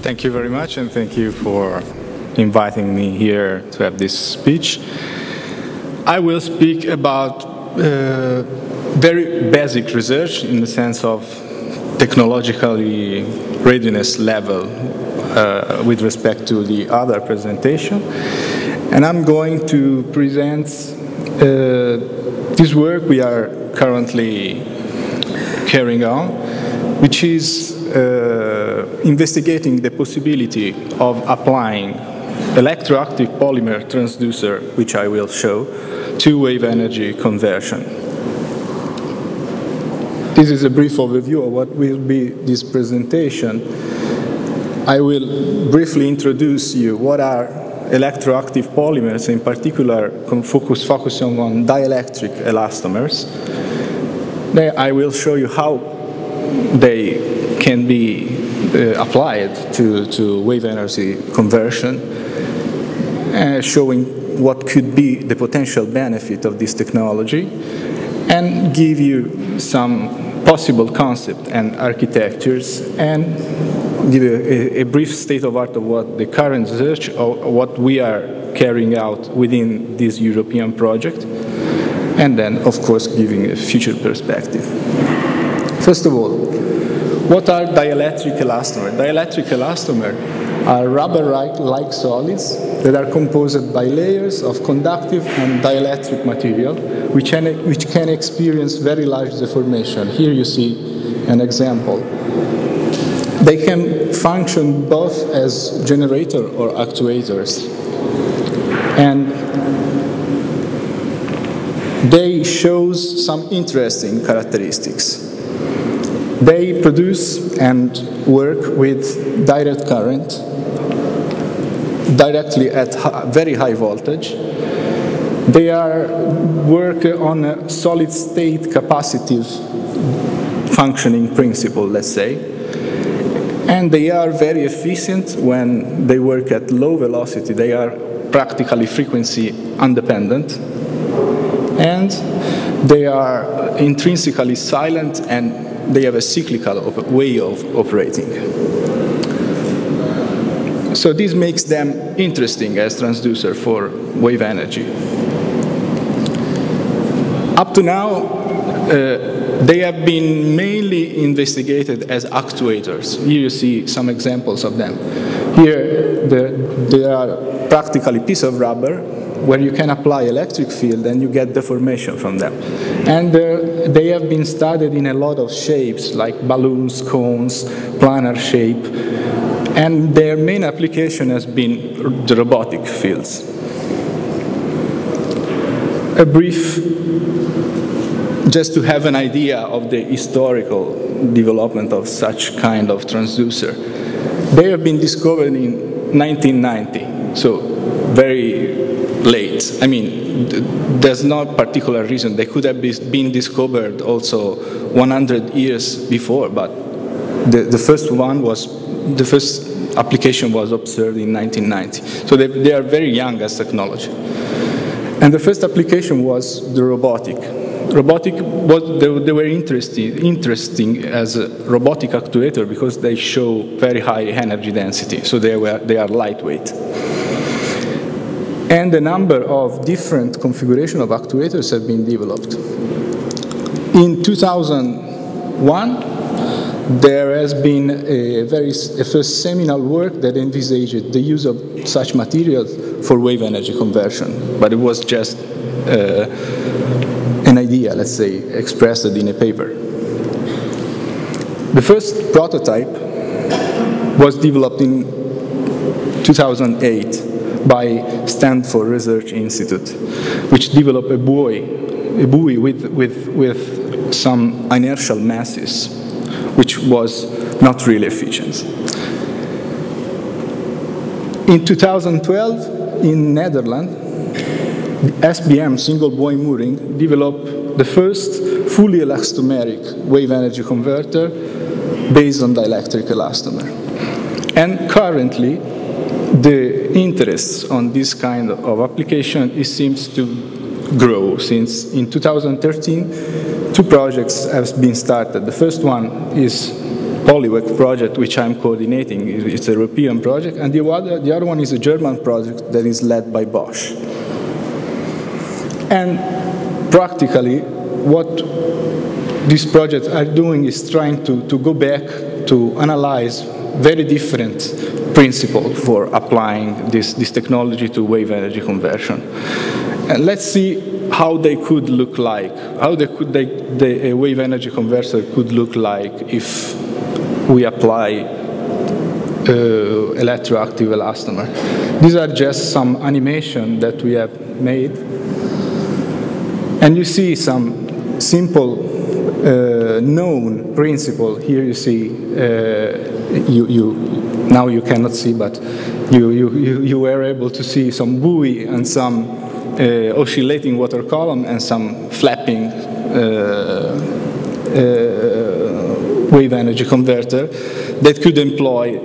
Thank you very much, and thank you for inviting me here to have this speech. I will speak about very basic research in the sense of technologically readiness level with respect to the other presentation. And I'm going to present this work we are currently carrying on, which is investigating the possibility of applying electroactive polymer transducer, which I will show, to wave energy conversion. This is a brief overview of what will be this presentation. I will briefly introduce you what are electroactive polymers, in particular focusing on dielectric elastomers. Then I will show you how they can be applied to wave energy conversion, showing what could be the potential benefit of this technology, and give you some possible concept and architectures, and give you a brief state of art of what the current research or what we are carrying out within this European project, and then, of course, giving a future perspective. First of all, what are dielectric elastomers? Dielectric elastomers are rubber-like solids that are composed by layers of conductive and dielectric material, which can experience very large deformation. Here you see an example. They can function both as generator or actuators. And they show some interesting characteristics. They produce and work with direct current, directly at very high voltage. They work on a solid state capacitive functioning principle, let's say. And they are very efficient when they work at low velocity. They are practically frequency independent. And they are intrinsically silent, and they have a cyclical way of operating. So this makes them interesting as transducer for wave energy. Up to now, they have been mainly investigated as actuators. Here you see some examples of them. Here, they are practically piece of rubber where you can apply electric field and you get deformation from them. And they have been studied in a lot of shapes, like balloons, cones, planar shape. And their main application has been the robotic fields. A brief, just to have an idea of the historical development of such kind of transducer. They have been discovered in 1990, so very late. I mean, there's no particular reason. They could have been discovered also 100 years before, but the first application was observed in 1990. So they are very young as technology. And the first application was the robotic. They were interesting as a robotic actuator because they show very high energy density, so they are lightweight. And a number of different configurations of actuators have been developed. In 2001, there has been a first seminal work that envisaged the use of such materials for wave energy conversion, but it was just an idea, let's say, expressed in a paper. The first prototype was developed in 2008 by Stanford Research Institute, which developed a buoy with some inertial masses, which was not really efficient. In 2012, in Netherlands, SBM, single buoy mooring, developed the first fully elastomeric wave energy converter based on dielectric elastomer. And currently, the interest on this kind of application seems to grow, since in 2013, two projects have been started. The first one is PolyWec project, which I'm coordinating. It's a European project, and the other one is a German project that is led by Bosch. And practically, what these projects are doing is trying to go back to analyze very different principles for applying this technology to wave energy conversion. And let's see how they could look like, how a wave energy converter could look like if we apply electroactive elastomer. These are just some animation that we have made. And you see some simple known principle. Here you see, now you cannot see, but you were able to see some buoy and some oscillating water column and some flapping wave energy converter that could employ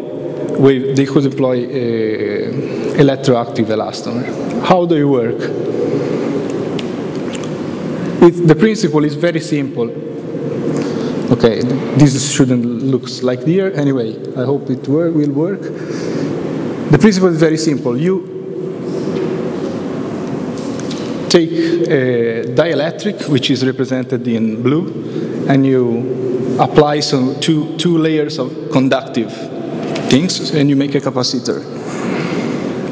electroactive elastomer. How do you work? The principle is very simple. Okay, this shouldn't look like here. Anyway, I hope it will work. The principle is very simple. You take a dielectric, which is represented in blue, and you apply some two layers of conductive things, and you make a capacitor.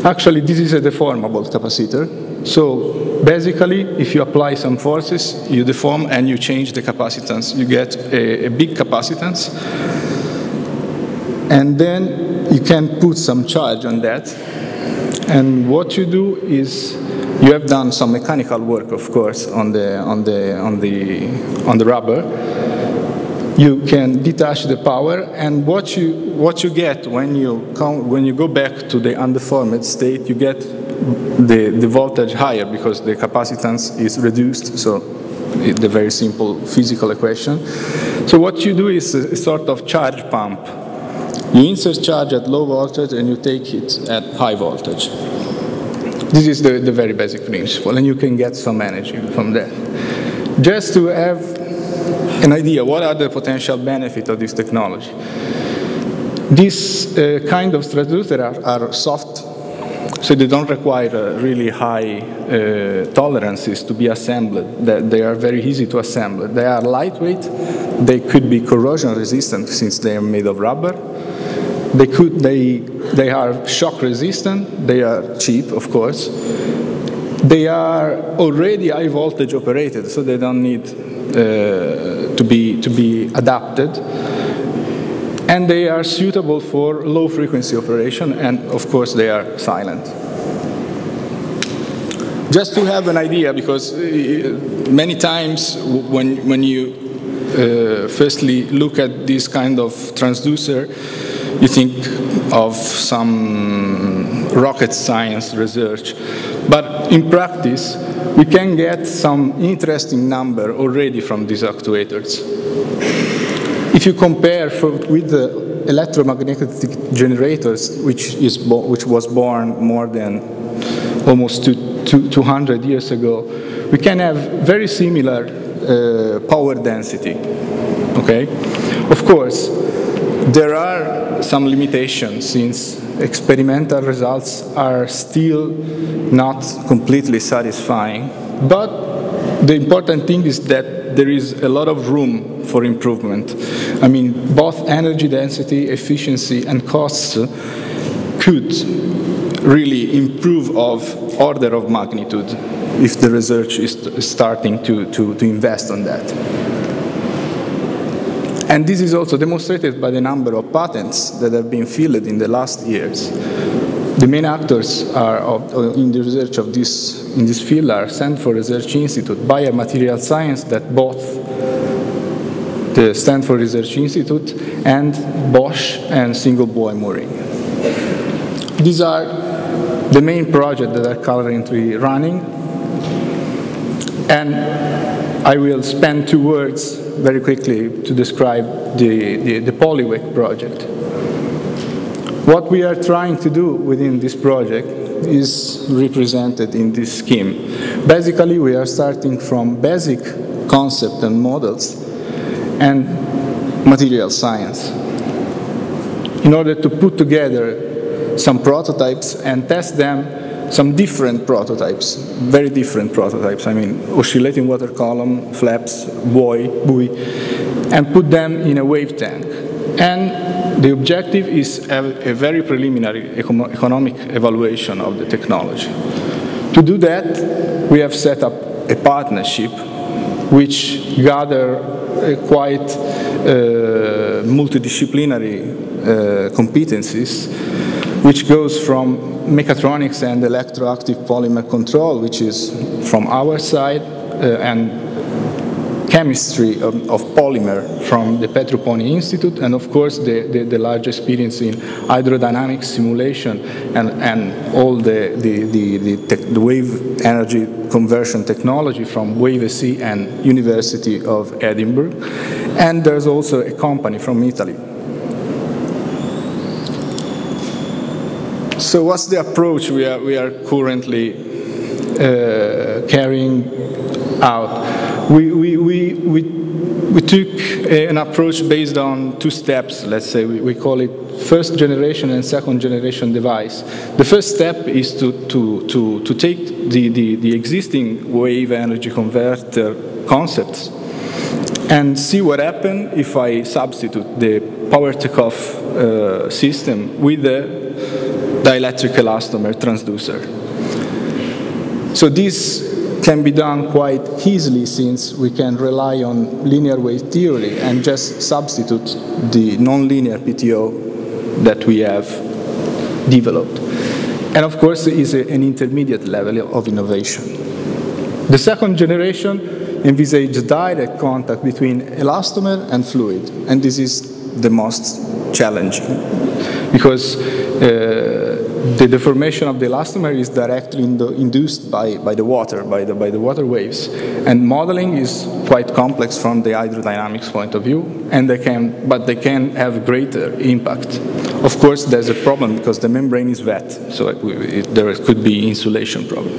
Actually, this is a deformable capacitor. So basically, if you apply some forces, you deform and you change the capacitance. You get a big capacitance. And then you can put some charge on that. And what you do is you have done some mechanical work, of course, on the rubber. You can detach the power, and what you get when you go back to the undeformed state, you get the voltage higher because the capacitance is reduced. So the very simple physical equation. So what you do is a sort of charge pump. You insert charge at low voltage and you take it at high voltage. This is the very basic principle, and you can get some energy from that. Just to have an idea, what are the potential benefits of this technology? These kind of transducers are soft, so they don't require really high tolerances to be assembled. They are very easy to assemble. They are lightweight. They could be corrosion resistant since they are made of rubber. They are shock resistant. They are cheap, of course. They are already high voltage operated, so they don't need to be adapted. And they are suitable for low frequency operation, and of course they are silent. Just to have an idea, because many times when you firstly look at this kind of transducer, you think of some rocket science research. But in practice, we can get some interesting number already from these actuators. If you compare with the electromagnetic generators, which was born more than almost 200 years ago, we can have very similar power density. Okay? Of course, there are some limitations since experimental results are still not completely satisfying. But the important thing is that there is a lot of room for improvement. I mean, both energy density, efficiency, and costs could really improve of order of magnitude if the research is starting to invest on that. And this is also demonstrated by the number of patents that have been filed in the last years. The main actors in the research in this field are Stanford Research Institute, Biomaterial Science, that both the Stanford Research Institute and Bosch and single buoy mooring. These are the main projects that are currently running. And I will spend 2 words very quickly to describe the PolyWec project. What we are trying to do within this project is represented in this scheme. Basically, we are starting from basic concepts and models and material science. in order to put together some prototypes and test them, some different prototypes, very different prototypes. I mean, oscillating water column, flaps, buoy, and put them in a wave tank. And the objective is a very preliminary economic evaluation of the technology. To do that, we have set up a partnership which gather quite multidisciplinary competencies, which goes from mechatronics and electroactive polymer control, which is from our side, and chemistry of polymer from the Petroponi Institute, and of course the large experience in hydrodynamic simulation and all the wave energy conversion technology from WavEC and University of Edinburgh. And there's also a company from Italy. So what's the approach we are currently carrying out? We took an approach based on two steps, let's say. We call it first generation and second generation device. The first step is to take the existing wave energy converter concepts and see what happens if I substitute the power takeoff system with the dielectric elastomer transducer. So this can be done quite easily, since we can rely on linear wave theory and just substitute the nonlinear PTO that we have developed. And of course, it is an intermediate level of innovation. The second generation envisages direct contact between elastomer and fluid, and this is the most challenging, because the deformation of the elastomer is directly induced by the water, by the water waves. And modeling is quite complex from the hydrodynamics point of view, and but they can have greater impact. Of course, there's a problem because the membrane is wet, so there could be insulation problem.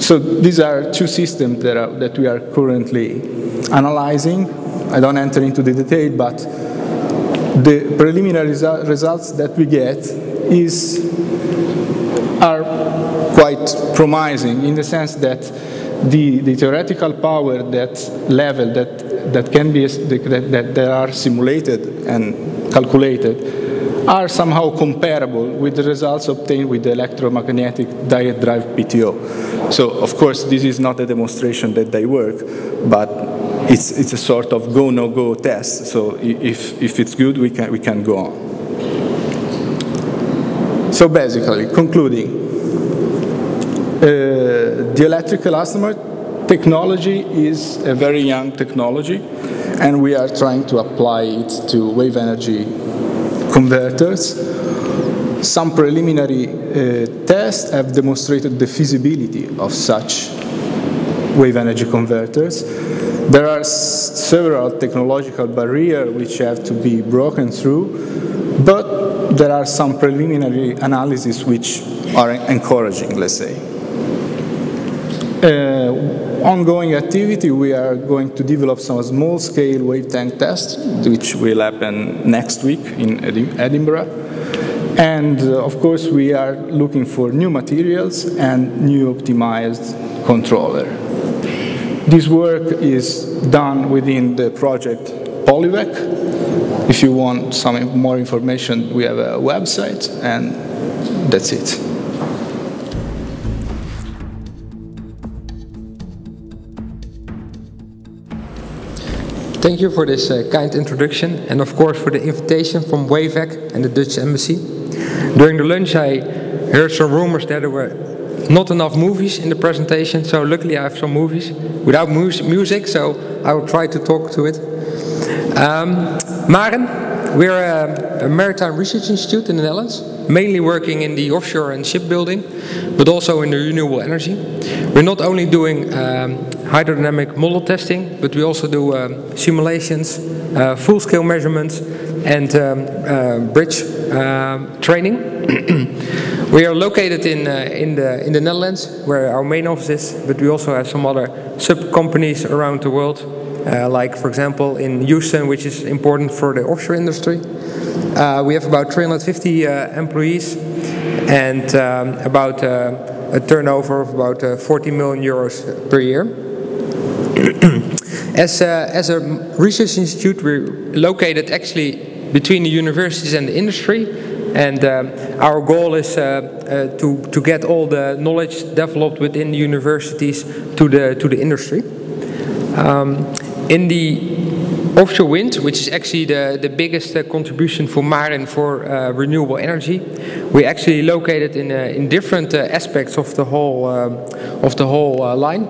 So these are two systems that we are currently analyzing. I don't enter into the detail, but the preliminary results that we get are quite promising, in the sense that the theoretical power level that can be that are simulated and calculated are somehow comparable with the results obtained with the electromagnetic direct drive PTO. So of course this is not a demonstration that they work, but it's a sort of go no go test. So if it's good, we can go on. So basically, concluding, the electric elastomer technology is a very young technology, and we are trying to apply it to wave energy converters. Some preliminary tests have demonstrated the feasibility of such wave energy converters. There are several technological barriers which have to be broken through, but there are some preliminary analyses which are encouraging, let's say. Ongoing activity, we are going to develop some small-scale wave tank tests, which will happen next week in Edinburgh. And of course, we are looking for new materials and new optimized controller. This work is done within the project PolymEC. If you want some more information, we have a website, and that's it. Thank you for this kind introduction, and of course for the invitation from WavEC and the Dutch Embassy. During the lunch I heard some rumors that there were not enough movies in the presentation, so luckily I have some movies without music, so I will try to talk to it. Marin, we're a maritime research institute in the Netherlands, mainly working in the offshore and shipbuilding, but also in the renewable energy. We're not only doing hydrodynamic model testing, but we also do simulations, full-scale measurements, and bridge training. We are located in the Netherlands, where our main office is, but we also have some other sub-companies around the world. like for example in Houston, which is important for the offshore industry. We have about 350 employees and about a turnover of about 40 million euros per year. As a research institute, we're located actually between the universities and the industry, and our goal is to get all the knowledge developed within the universities to the industry. In the offshore wind, which is actually the biggest contribution for Marin for renewable energy, we're actually located in different aspects of the whole line.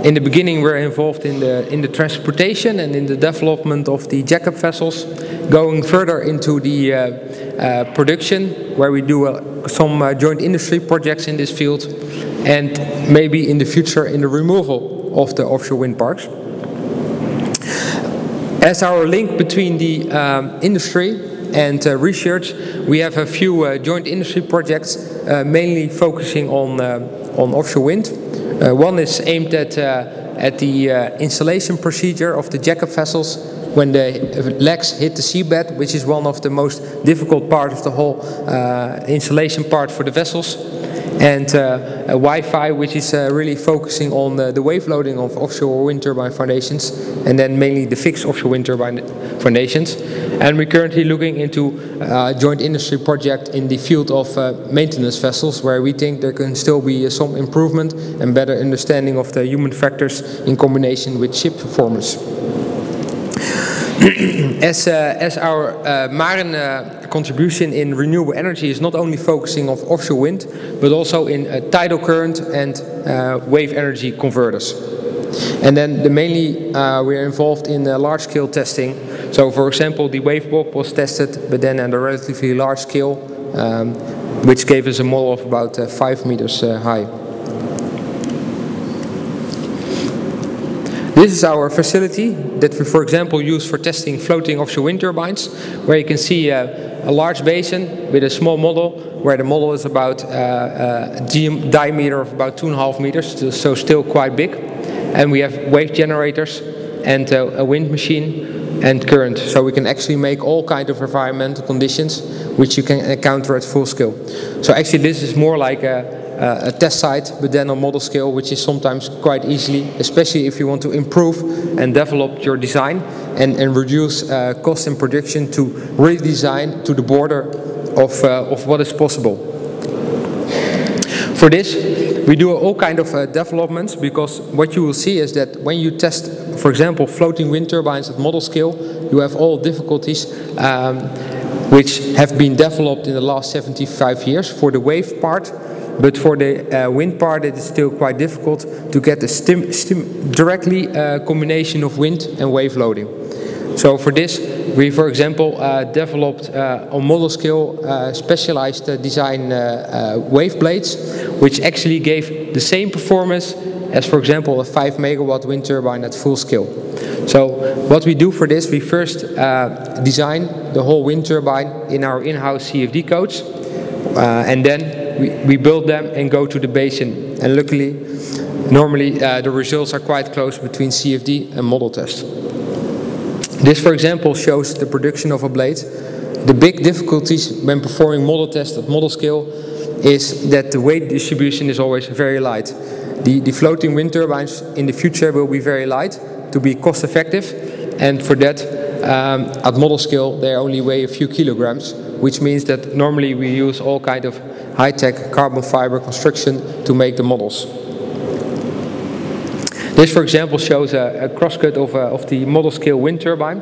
In the beginning, we're involved in the transportation and in the development of the Jakob vessels, going further into the production, where we do some joint industry projects in this field, and maybe in the future in the removal of the offshore wind parks. As our link between the industry and research, we have a few joint industry projects, mainly focusing on offshore wind. One is aimed at the installation procedure of the Jakob vessels when the legs hit the seabed, which is one of the most difficult part of the whole installation part for the vessels. And Wi-Fi, which is really focusing on the wave loading of offshore wind turbine foundations, and then mainly the fixed offshore wind turbine foundations. And we're currently looking into a joint industry project in the field of maintenance vessels, where we think there can still be some improvement and better understanding of the human factors in combination with ship performance. As our Marin contribution in renewable energy is not only focusing on offshore wind, but also in tidal current and wave energy converters. And then mainly we are involved in large-scale testing. So, for example, the WavEC was tested, but then at a relatively large scale, which gave us a model of about 5 meters high. This is our facility that we, for example, use for testing floating offshore wind turbines, where you can see a large basin with a small model, where the model is about a diameter of about 2.5 meters, so still quite big. And we have wave generators and a wind machine and current, so we can actually make all kinds of environmental conditions which you can encounter at full scale. So actually this is more like a test site, but then on model scale, which is sometimes quite easily, especially if you want to improve and develop your design and reduce cost in production, to redesign to the border of what is possible. For this, we do all kinds of developments, because what you will see is that when you test, for example, floating wind turbines at model scale, you have all difficulties which have been developed in the last 75 years for the wave part. But for the wind part, it is still quite difficult to get a directly combination of wind and wave loading. So for this, we, for example, developed on model scale specialized design wave blades, which actually gave the same performance as, for example, a 5 megawatt wind turbine at full scale. So what we do for this, we first design the whole wind turbine in our in-house CFD codes, and then we build them and go to the basin. And luckily, normally the results are quite close between CFD and model test. This, for example, shows the production of a blade. The big difficulties when performing model tests at model scale is that the weight distribution is always very light. The floating wind turbines in the future will be very light to be cost effective, and for that at model scale they only weigh a few kilograms, which means that normally we use all kind of high-tech carbon fiber construction to make the models. This, for example, shows a crosscut of the model scale wind turbine,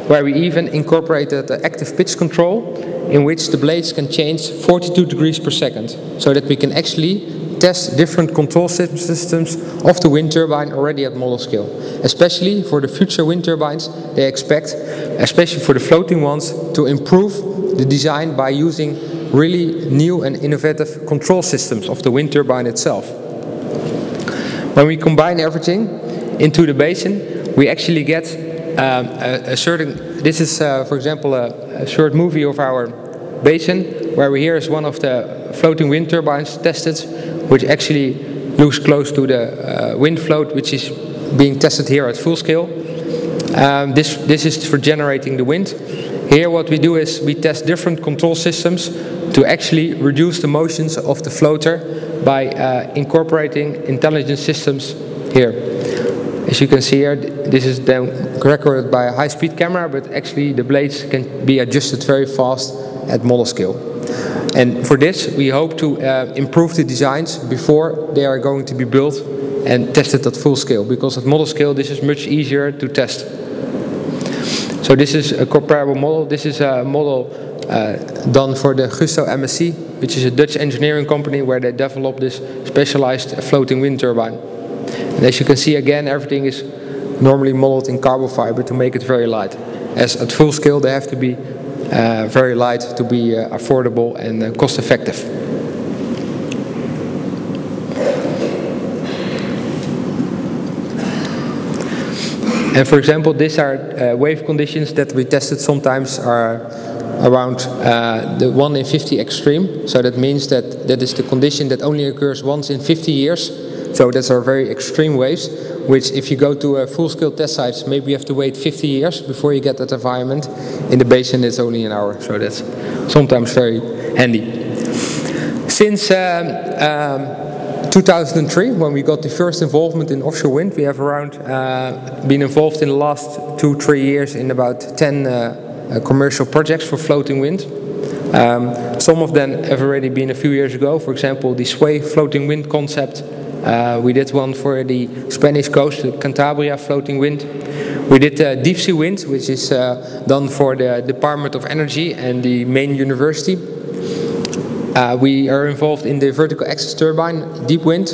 where we even incorporated the active pitch control, in which the blades can change 42 degrees per second, so that we can actually test different control systems of the wind turbine already at model scale. Especially for the future wind turbines, they expect, especially for the floating ones, to improve the design by using really new and innovative control systems of the wind turbine itself. When we combine everything into the basin, we actually get a certain, this is for example a short movie of our basin, where here is one of the floating wind turbines tested, which actually looks close to the wind float, which is being tested here at full scale. This is for generating the wind. Here what we do is we test different control systems to actually reduce the motions of the floater by incorporating intelligent systems here. As you can see here, this is then recorded by a high-speed camera, but actually the blades can be adjusted very fast at model scale. And for this, we hope to improve the designs before they are going to be built and tested at full scale, because at model scale this is much easier to test. So this is a comparable model. This is a model done for the Gusto MSC, which is a Dutch engineering company where they developed this specialized floating wind turbine. And as you can see again, everything is normally modeled in carbon fiber to make it very light. As at full scale they have to be very light to be affordable and cost effective. And for example, these are wave conditions that we tested sometimes are around the 1 in 50 extreme. So that means that that is the condition that only occurs once in 50 years. So those are very extreme waves, which if you go to a full-scale test sites, maybe you have to wait 50 years before you get that environment. In the basin it's only an hour, so that's sometimes very handy. Since 2003, when we got the first involvement in offshore wind, we have around been involved in the last 2-3 years in about 10 commercial projects for floating wind. Some of them have already been a few years ago. For example, the Sway floating wind concept. We did one for the Spanish coast, the Cantabria floating wind. We did deep sea wind, which is done for the Department of Energy and the main university. We are involved in the vertical axis turbine, deep wind,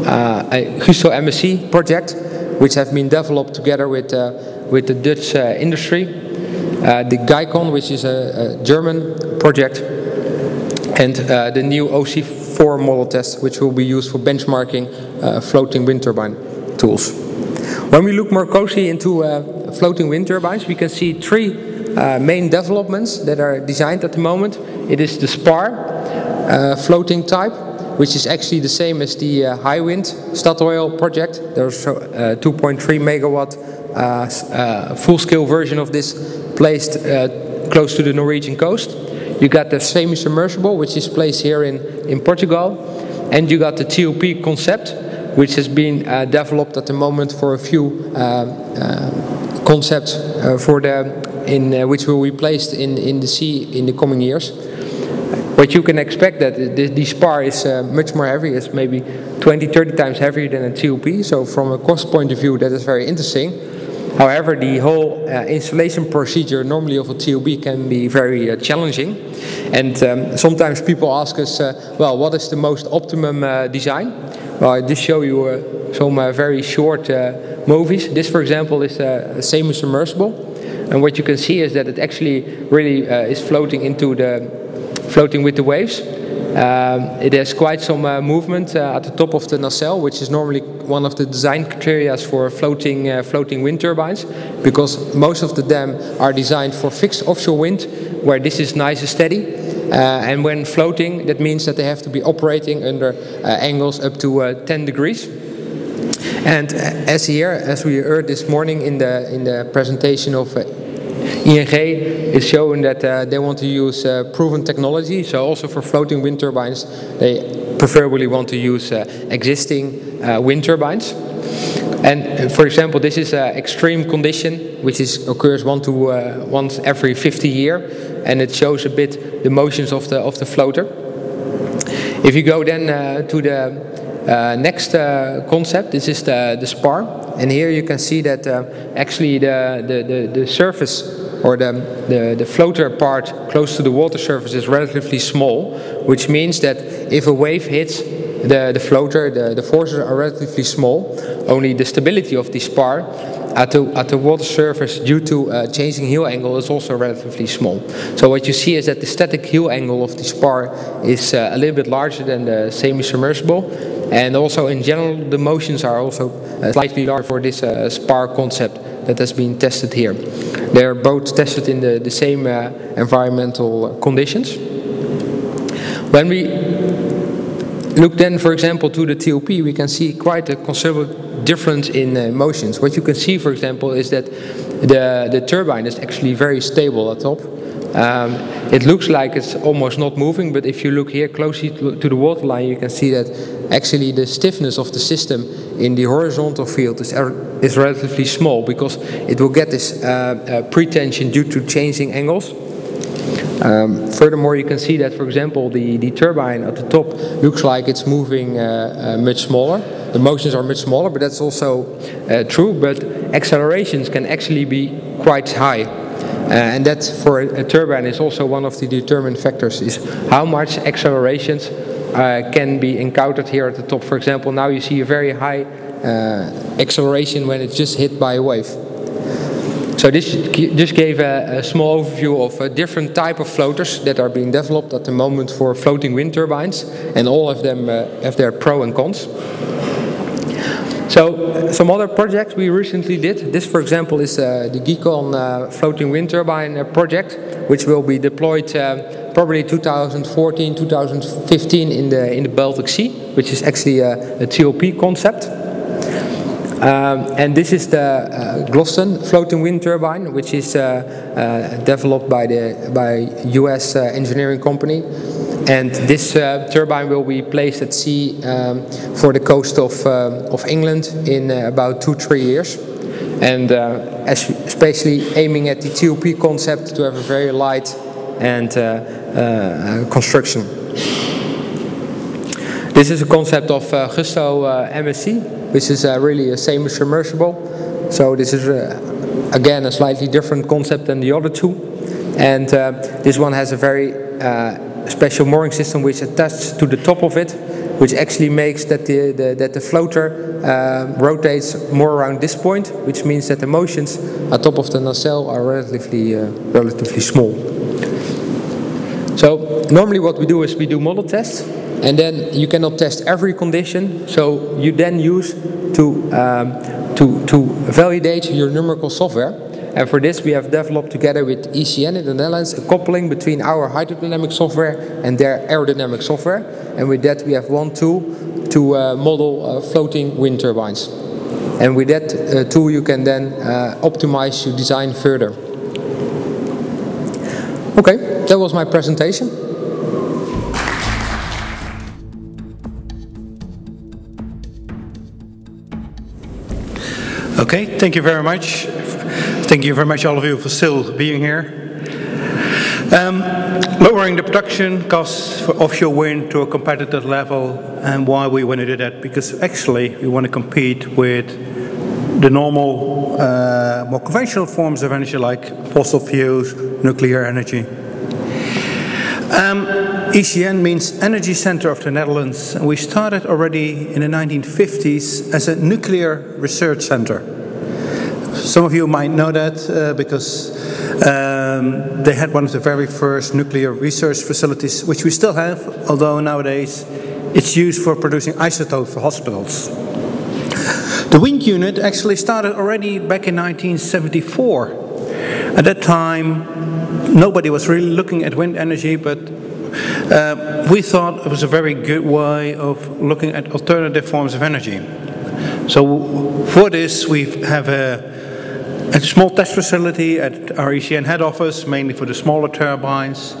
a Gusto MSC project, which have been developed together with the Dutch industry. The Gaikon, which is a German project, and the new OC4 model test, which will be used for benchmarking floating wind turbine tools. When we look more closely into floating wind turbines, we can see 3 main developments that are designed at the moment. It is the spar floating type, which is actually the same as the high wind Statoil project. There's a 2.3 megawatt full-scale version of this placed close to the Norwegian coast. You got the semi-submersible, which is placed here in Portugal, and you got the TOP concept, which has been developed at the moment for a few concepts which will be placed in the sea in the coming years. But you can expect that the spar is much more heavy. It's maybe 20-30 times heavier than a TOP. So from a cost point of view, that is very interesting. However, the whole installation procedure normally of a TOP can be very challenging. And sometimes people ask us, well, what is the most optimum design? Well, I just show you some very short movies. This, for example, is a semi-submersible. And what you can see is that it actually really is floating with the waves. It has quite some movement at the top of the nacelle, which is normally one of the design criteria for floating wind turbines, because most of them are designed for fixed offshore wind, where this is nice and steady. And when floating, that means that they have to be operating under angles up to 10 degrees. And as we heard this morning in the presentation of ING, is showing that they want to use proven technology. So also for floating wind turbines, they preferably want to use existing wind turbines. And for example, this is an extreme condition, which occurs once every 50 years, and it shows a bit the motions of the floater. If you go then to the next concept, this is the spar, and here you can see that actually the surface or the floater part close to the water surface is relatively small, which means that if a wave hits the floater, the forces are relatively small. Only the stability of the spar at the water surface due to changing heel angle is also relatively small. So what you see is that the static heel angle of the spar is a little bit larger than the semi-submersible, and also in general the motions are also slightly larger for this spar concept that has been tested here. They are both tested in the same environmental conditions. When we look then, for example, to the TOP, we can see quite a considerable difference in motions. What you can see, for example, is that the turbine is actually very stable at top. It looks like it's almost not moving, but if you look here closely to the waterline, you can see that actually the stiffness of the system in the horizontal field is relatively small, because it will get this pretension due to changing angles. Furthermore, you can see that, for example, the turbine at the top looks like it's moving much smaller. The motions are much smaller, but that's also true, but accelerations can actually be quite high. And that, for a turbine, is also one of the determinant factors, is how much accelerations can be encountered here at the top. For example, now you see a very high acceleration when it's just hit by a wave. So this just gave a small overview of a different type of floaters that are being developed at the moment for floating wind turbines, and all of them have their pros and cons. So some other projects we recently did. This, for example, is the Geekon floating wind turbine project, which will be deployed probably 2014, 2015 in the Baltic Sea, which is actually a TLP concept. And this is the Gloston floating wind turbine, which is developed by US engineering company. And this turbine will be placed at sea for the coast of England in about 2-3 years. And especially aiming at the TOP concept to have a very light and construction. This is a concept of Gusto MSC, which is really a semi-submersible. So this is again a slightly different concept than the other two. And this one has a very special mooring system which attached to the top of it, which actually makes that the floater rotates more around this point, which means that the motions at top of the nacelle are relatively small. So normally what we do is we do model tests, and then you cannot test every condition, so you then use to validate your numerical software. And for this we have developed together with ECN in the Netherlands a coupling between our hydrodynamic software and their aerodynamic software. And with that we have one tool to model floating wind turbines. And with that tool you can then optimize your design further. Okay, that was my presentation. Okay, thank you very much. Thank you very much, all of you, for still being here. Lowering the production costs for offshore wind to a competitive level, and why we want to do that, because actually we want to compete with the normal, more conventional forms of energy like fossil fuels, nuclear energy. ECN means Energy Center of the Netherlands, and we started already in the 1950s as a nuclear research center. Some of you might know that because they had one of the very first nuclear research facilities, which we still have, although nowadays it's used for producing isotopes for hospitals. The wind unit actually started already back in 1974. At that time, nobody was really looking at wind energy, but we thought it was a very good way of looking at alternative forms of energy. So for this, we have a small test facility at our ECN head office, mainly for the smaller turbines.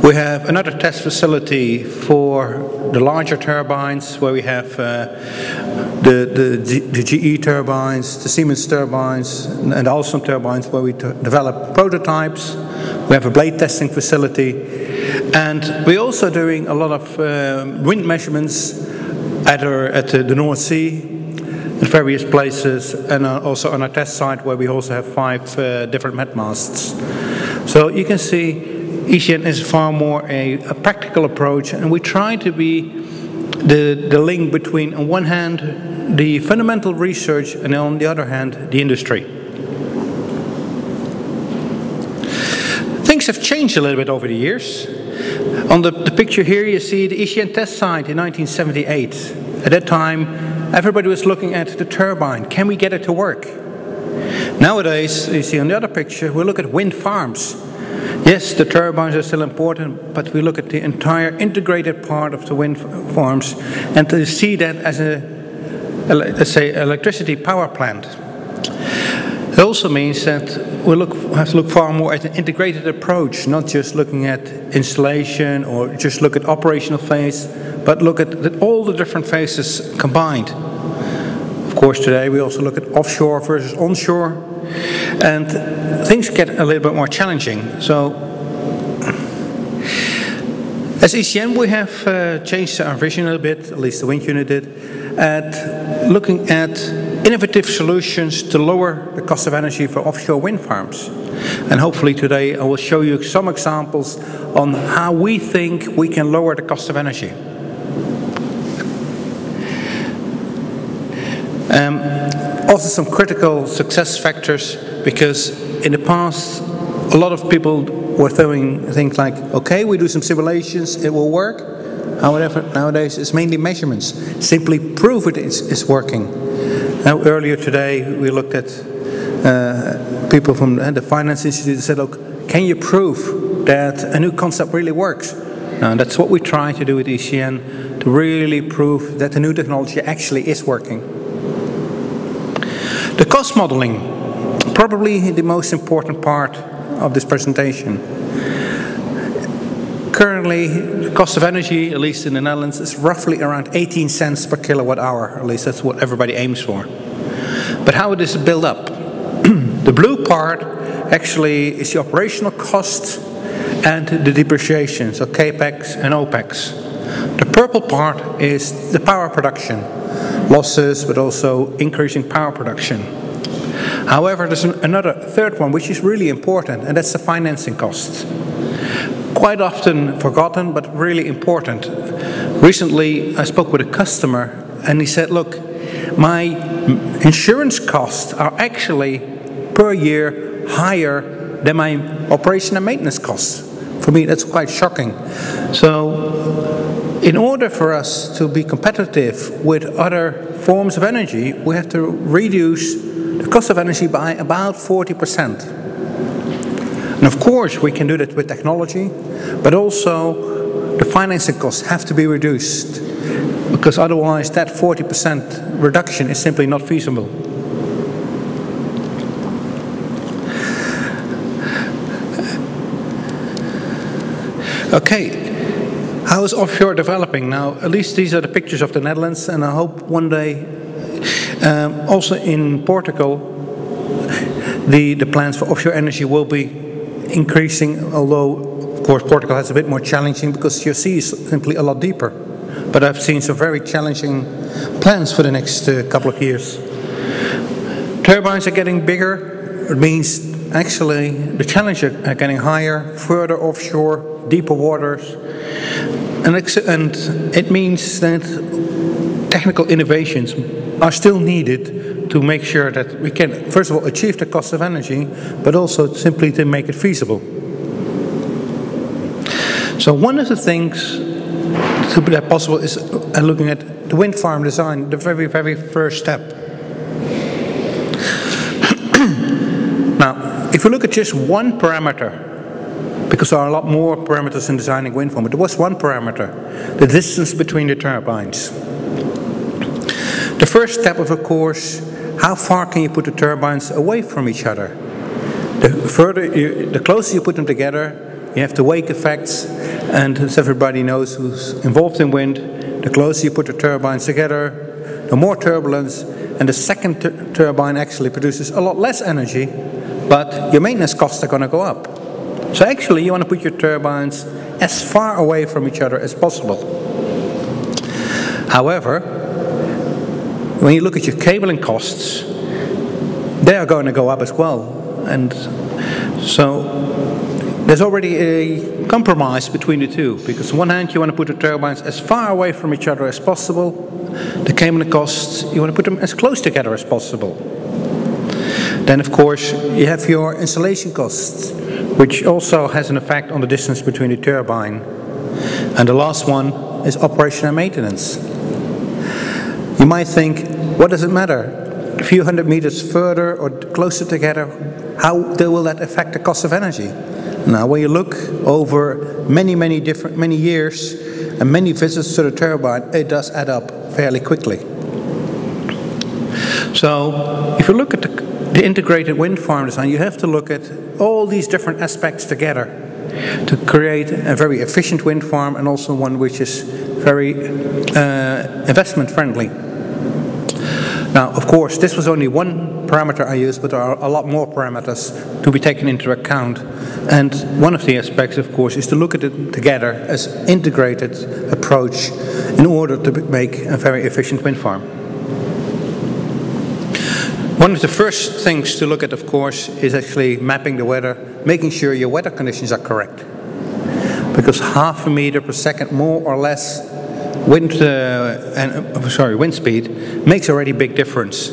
We have another test facility for the larger turbines, where we have the GE turbines, the Siemens turbines, and also turbines where we develop prototypes. We have a blade testing facility. And we're also doing a lot of wind measurements at the North Sea, at various places, and also on our test site, where we also have 5 different met masts. So you can see ECN is far more a practical approach, and we try to be the link between, on one hand, the fundamental research, and on the other hand, the industry. Things have changed a little bit over the years. On the picture here you see the ECN test site in 1978. At that time everybody was looking at the turbine. Can we get it to work? Nowadays, you see on the other picture, we look at wind farms. Yes, the turbines are still important, but we look at the entire integrated part of the wind farms and to see that as a, let's say, electricity power plant. It also means that we have to look far more at an integrated approach, not just looking at installation or just look at operational phase, but look at all the different phases combined. Of course, today we also look at offshore versus onshore, and things get a little bit more challenging. So, as ECN, we have changed our vision a little bit, at least the wind unit did, at looking at innovative solutions to lower the cost of energy for offshore wind farms. And hopefully today I will show you some examples on how we think we can lower the cost of energy. Also some critical success factors, because in the past a lot of people were throwing things like, okay, we do some simulations, it will work. However, nowadays it's mainly measurements. Simply prove it's working. Now, earlier today we looked at people from the Finance Institute and said, look, can you prove that a new concept really works? Now, that's what we try to do with ECN, to really prove that the new technology actually is working. The cost modeling, probably the most important part of this presentation. Currently, the cost of energy, at least in the Netherlands, is roughly around 18 cents per kilowatt hour. At least that's what everybody aims for. But how does it build up? The blue part actually is the operational cost and the depreciation, so CAPEX and OPEX. The purple part is the power production, losses, but also increasing power production. However, there's another third one, which is really important, and that's the financing costs. Quite often forgotten, but really important. Recently, I spoke with a customer, and he said, look, my insurance costs are actually per year higher than my operation and maintenance costs. For me, that's quite shocking. So, in order for us to be competitive with other forms of energy, we have to reduce the cost of energy by about 40%. And of course, we can do that with technology, but also the financing costs have to be reduced, because otherwise that 40% reduction is simply not feasible. Okay, how is offshore developing? Now, at least these are the pictures of the Netherlands, and I hope one day also in Portugal the plans for offshore energy will be increasing, although of course Portugal has a bit more challenging because your sea is simply a lot deeper. But I've seen some very challenging plans for the next couple of years. Turbines are getting bigger. It means actually the challenges are getting higher, further offshore, deeper waters. And it means that technical innovations are still needed to make sure that we can, first of all, achieve the cost of energy, but also simply to make it feasible. So one of the things to be that possible is looking at the wind farm design, the very, very first step. Now, if you look at just one parameter, because there are a lot more parameters in designing wind farm, but there was one parameter, the distance between the turbines. The first step of course, how far can you put the turbines away from each other? The closer you put them together, you have the wake effects, and as everybody knows who's involved in wind, the closer you put the turbines together, the more turbulence, and the second turbine actually produces a lot less energy, but your maintenance costs are going to go up. So actually you want to put your turbines as far away from each other as possible. However, when you look at your cabling costs, they are going to go up as well. And so there's already a compromise between the two, because on one hand you want to put the turbines as far away from each other as possible. The cabling costs, you want to put them as close together as possible. Then of course you have your installation costs, which also has an effect on the distance between the turbine. And the last one is operation and maintenance. You might think, what does it matter? A few hundred meters further or closer together, how will that affect the cost of energy? Now, when you look over many years and many visits to the turbine, it does add up fairly quickly. So, if you look at the integrated wind farm design, you have to look at all these different aspects together to create a very efficient wind farm and also one which is very investment friendly. Now, of course, this was only one parameter I used, but there are a lot more parameters to be taken into account. And one of the aspects, of course, is to look at it together as an integrated approach in order to make a very efficient wind farm. One of the first things to look at, of course, is actually mapping the weather, making sure your weather conditions are correct. Because half a meter per second more or less wind speed makes already a big difference.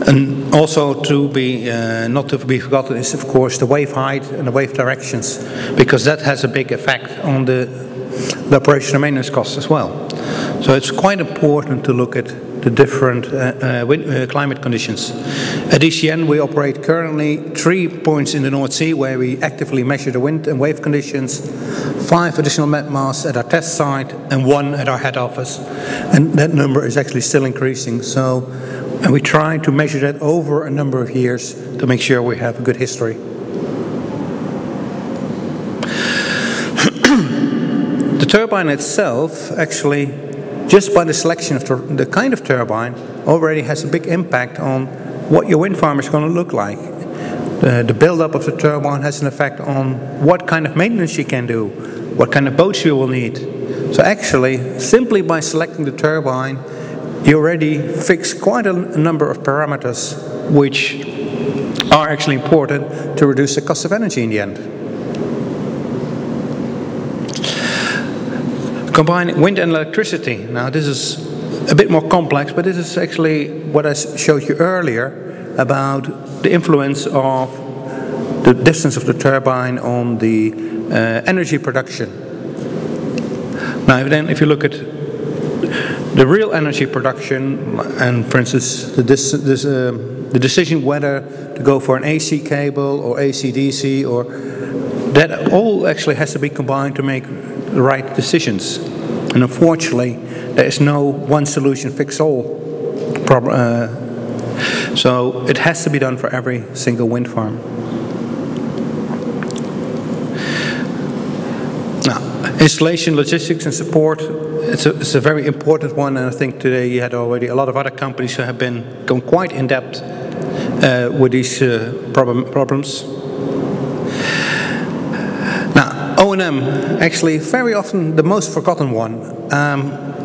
And also to be not to be forgotten is, of course, the wave height and the wave directions, because that has a big effect on the operational maintenance costs as well. So it's quite important to look at the different climate conditions. At ECN we operate currently 3 points in the North Sea where we actively measure the wind and wave conditions, 5 additional met masts at our test site and 1 at our head office. And that number is actually still increasing. And we try to measure that over a number of years to make sure we have a good history. The turbine itself actually, just by the selection of the kind of turbine, already has a big impact on what your wind farm is going to look like. The build-up of the turbine has an effect on what kind of maintenance you can do, what kind of boats you will need. So actually, simply by selecting the turbine, you already fix quite a number of parameters which are actually important to reduce the cost of energy in the end. Combining wind and electricity. Now this is a bit more complex, but this is actually what I showed you earlier about the influence of the distance of the turbine on the energy production. Now then, if you look at the real energy production, and for instance the decision whether to go for an AC cable or AC/DC, or that all actually has to be combined to make the right decisions. And unfortunately, there is no one solution fits all problem. So it has to be done for every single wind farm. Now, installation, logistics and support, it's a very important one, and I think today you had already a lot of other companies who have been going quite in depth with these problems. Now, O&M, actually very often the most forgotten one.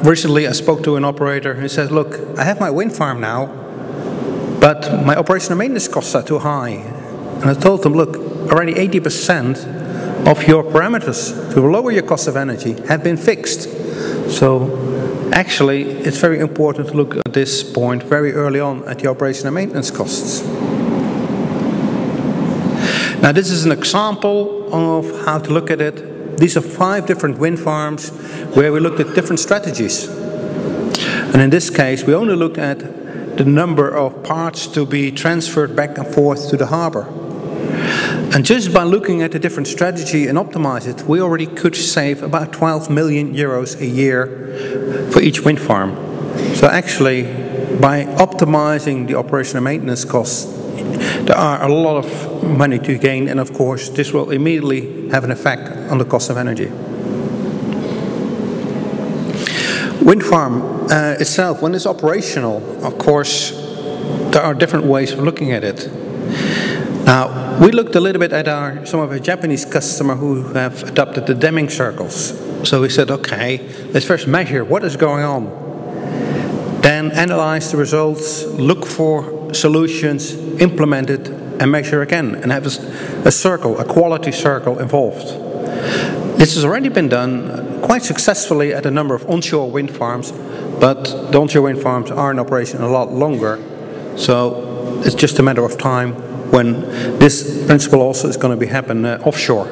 Recently I spoke to an operator who says, look, I have my wind farm now, but my operational maintenance costs are too high. And I told them, look, already 80% of your parameters to lower your cost of energy have been fixed. So actually it's very important to look at this point very early on at the operational maintenance costs. Now this is an example of how to look at it. These are 5 different wind farms where we looked at different strategies. And in this case we only looked at the number of parts to be transferred back and forth to the harbor. And just by looking at the different strategy and optimize it, we already could save about 12 million euros a year for each wind farm. So actually, by optimizing the operational maintenance costs, there are a lot of money to gain, and of course this will immediately have an effect on the cost of energy. Wind farm itself, when it's operational, of course there are different ways of looking at it. Now, we looked a little bit at some of our Japanese customers who have adopted the Deming circles. So we said, okay, let's first measure what is going on. Then analyze the results, look for solutions, implement it, and measure again. And have a circle, a quality circle involved. This has already been done quite successfully at a number of onshore wind farms, but the onshore wind farms are in operation a lot longer. So it's just a matter of time when this principle also is going to be happen offshore.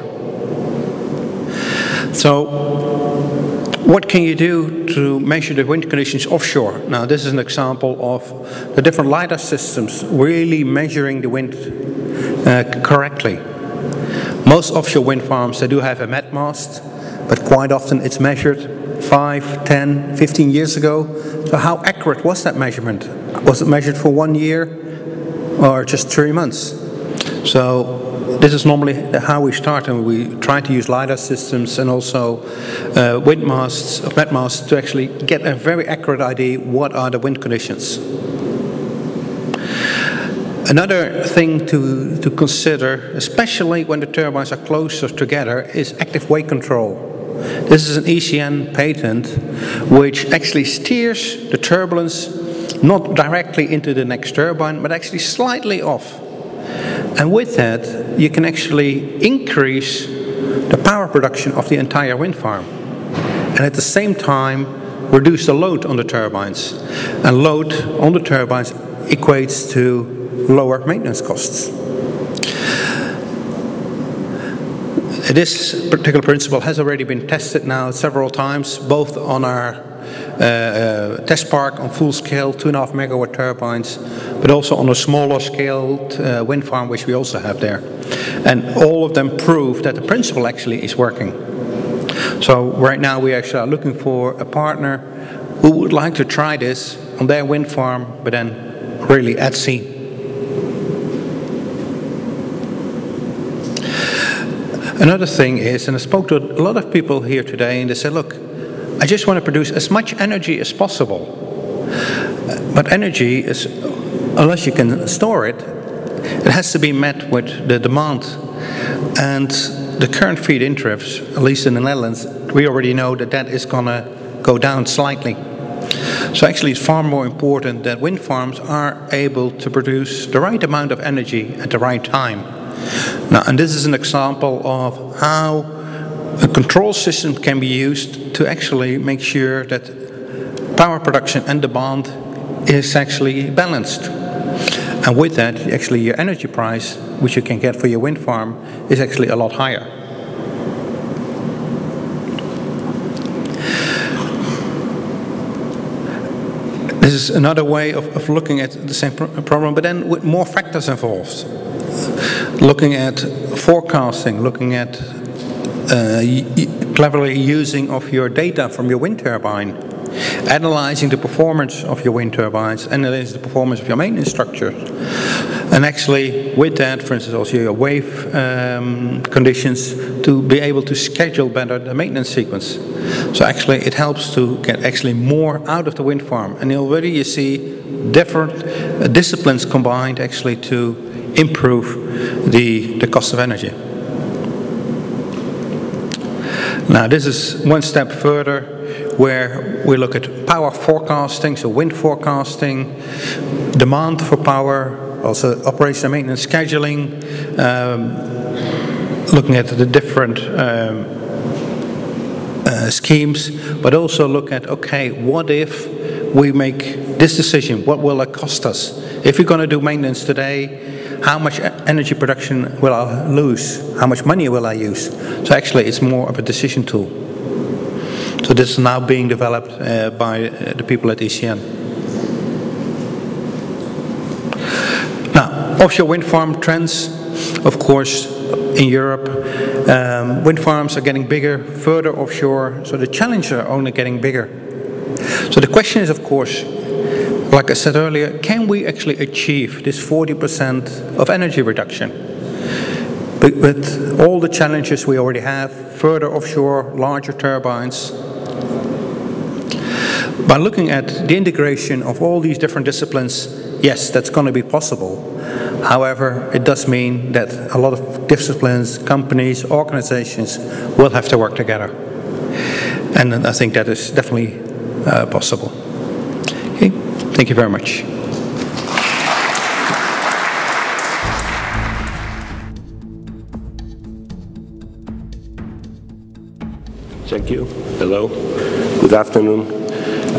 So what can you do to measure the wind conditions offshore? Now this is an example of the different LiDAR systems really measuring the wind correctly. Most offshore wind farms, they do have a met mast, but quite often it's measured 5, 10, 15 years ago. So how accurate was that measurement? Was it measured for 1 year or just 3 months? So this is normally how we start, and we try to use LiDAR systems and also wind masts, met masts, to actually get a very accurate idea what are the wind conditions. Another thing to consider, especially when the turbines are closer together, is active wake control. This is an ECN patent which actually steers the turbulence not directly into the next turbine, but actually slightly off. And with that, you can actually increase the power production of the entire wind farm. And at the same time, reduce the load on the turbines. And load on the turbines equates to lower maintenance costs. This particular principle has already been tested now several times, both on our test park on full scale 2.5 megawatt turbines, but also on a smaller scaled wind farm which we also have there. And all of them prove that the principle actually is working. So right now we actually are looking for a partner who would like to try this on their wind farm, but then really at sea. Another thing is, and I spoke to a lot of people here today, and they said, look, I just want to produce as much energy as possible. But energy is, unless you can store it, it has to be met with the demand. And the current feed-in tariffs, at least in the Netherlands, we already know that that is going to go down slightly. So actually it's far more important that wind farms are able to produce the right amount of energy at the right time. Now, and this is an example of how a control system can be used to actually make sure that power production and demand is actually balanced. And with that, actually your energy price, which you can get for your wind farm, is actually a lot higher. This is another way of looking at the same problem, but then with more factors involved. Looking at forecasting, looking at cleverly using of your data from your wind turbine, analyzing the performance of your wind turbines, analyzing the performance of your maintenance structure. And actually with that, for instance, also your wave conditions, to be able to schedule better the maintenance sequence. So actually it helps to get actually more out of the wind farm. And already you see different disciplines combined actually to improve the cost of energy. Now this is one step further where we look at power forecasting, so wind forecasting, demand for power, also operation and maintenance scheduling, looking at the different schemes, but also look at, okay, what if we make this decision? What will it cost us? If we're going to do maintenance today, how much energy production will I lose? How much money will I use? So actually it's more of a decision tool. So this is now being developed by the people at ECN. Now, offshore wind farm trends, of course, in Europe, wind farms are getting bigger, further offshore, so the challenges are only getting bigger. So the question is, of course, like I said earlier, can we actually achieve this 40% of energy reduction? With all the challenges we already have, further offshore, larger turbines. By looking at the integration of all these different disciplines, yes, that's going to be possible. However, it does mean that a lot of disciplines, companies, organizations will have to work together. And I think that is definitely possible. Okay. Thank you very much. Thank you. Hello. Good afternoon.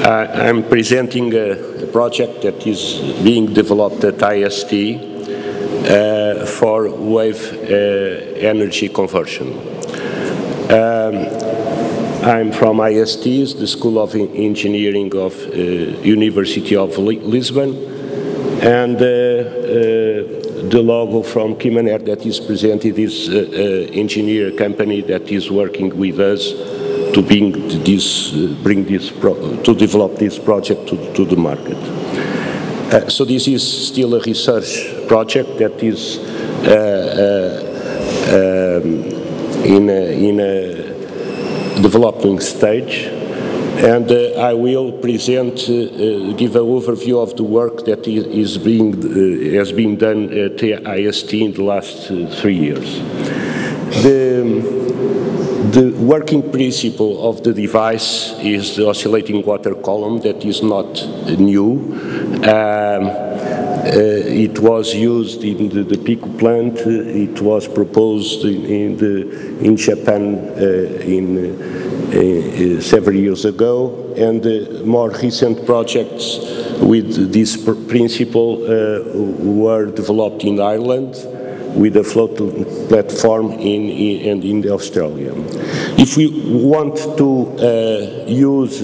I'm presenting a project that is being developed at IST for wave energy conversion. I'm from IST, the School of Engineering of University of Lisbon, and the logo from Kymaner that is presented is an engineer company that is working with us to develop this project to the market. So this is still a research project that is in a developing stage, and I will present, give an overview of the work that has been done at the IST in the last 3 years. The working principle of the device is the oscillating water column. That is not new. It was used in the Pico plant. It was proposed in Japan several years ago, and more recent projects with this principle were developed in Ireland with a floating platform in Australia. If we want to use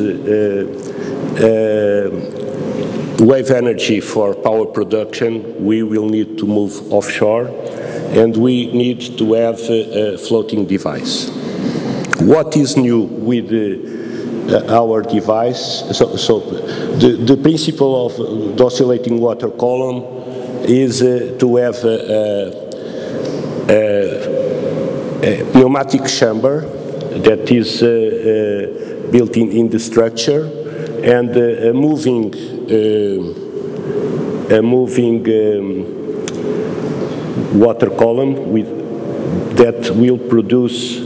wave energy for power production, we will need to move offshore, and we need to have a floating device. What is new with our device? So the principle of the oscillating water column is to have a pneumatic chamber that is built in the structure, and a moving water column that will produce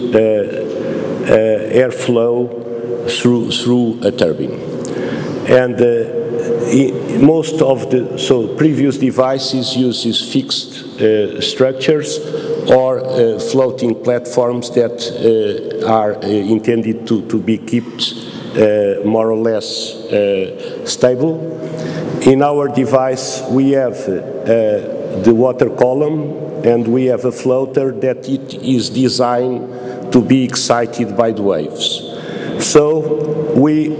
airflow through a turbine. And most of the previous devices uses fixed structures or floating platforms that are intended to be kept more or less stable. In our device, we have the water column, and we have a floater that it is designed to be excited by the waves. So we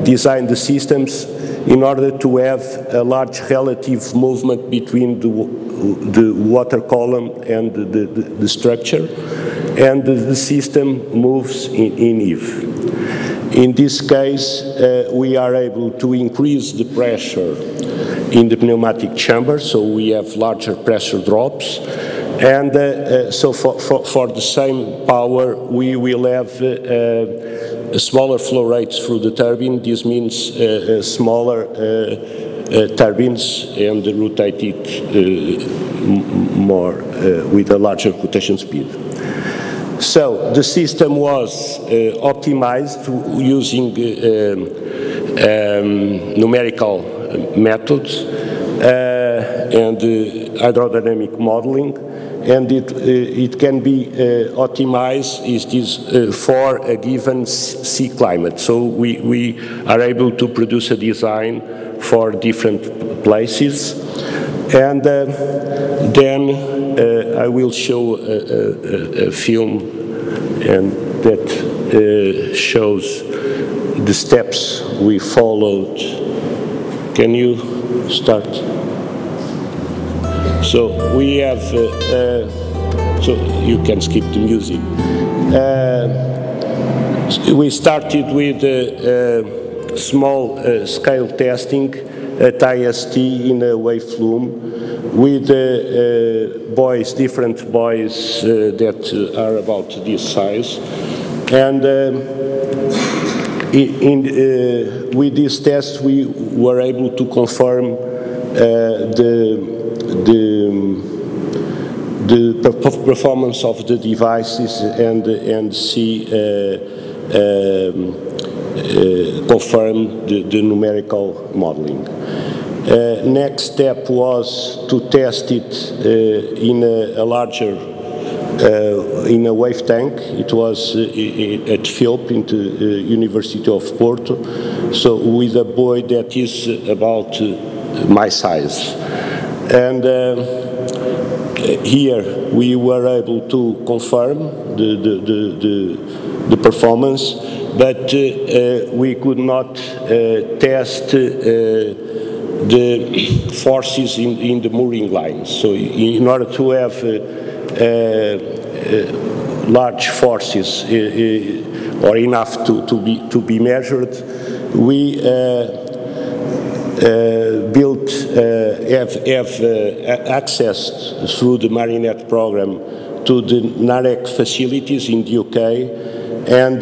design the systems in order to have a large relative movement between the water column and the structure, and the system moves in Eve. In this case, we are able to increase the pressure in the pneumatic chamber, so we have larger pressure drops, and so for the same power, we will have smaller flow rates through the turbine. This means smaller turbines, and rotated more with a larger rotation speed. So the system was optimized using numerical methods and hydrodynamic modeling, and it can be optimized for a given sea climate. So we are able to produce a design for different places, and then I will show a film and that shows the steps we followed. Can you start? So we have, so you can skip the music. We started with small scale testing at IST in a wave flume with different buoys that are about this size. And with this test, we were able to confirm the performance of the devices and see confirm the numerical modeling. Next step was to test it in a larger, in a wave tank. It was at Philp in the University of Porto, so with a buoy that is about my size. And here we were able to confirm the performance, but we could not test the forces in the mooring lines. So in order to have large forces or enough to be measured, we have access through the Marin program to the NAREC facilities in the UK, and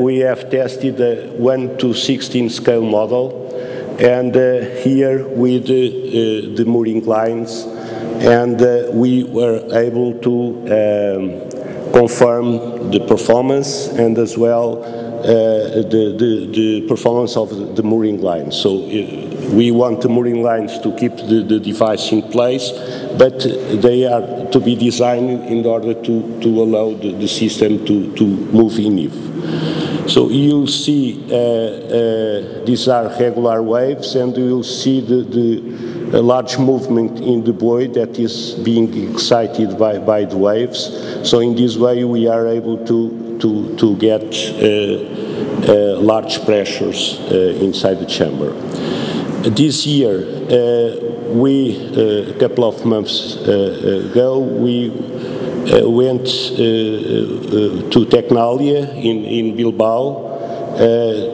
we have tested a 1:16 scale model, and here with the mooring lines, and we were able to confirm the performance and as well the performance of the mooring lines. So we want the mooring lines to keep the device in place, but they are to be designed in order to allow the system to move in Eve. So you'll see these are regular waves, and you'll see a large movement in the buoy that is being excited by the waves. So in this way we are able to get large pressures inside the chamber. This year, a couple of months ago, we went to Tecnalia in Bilbao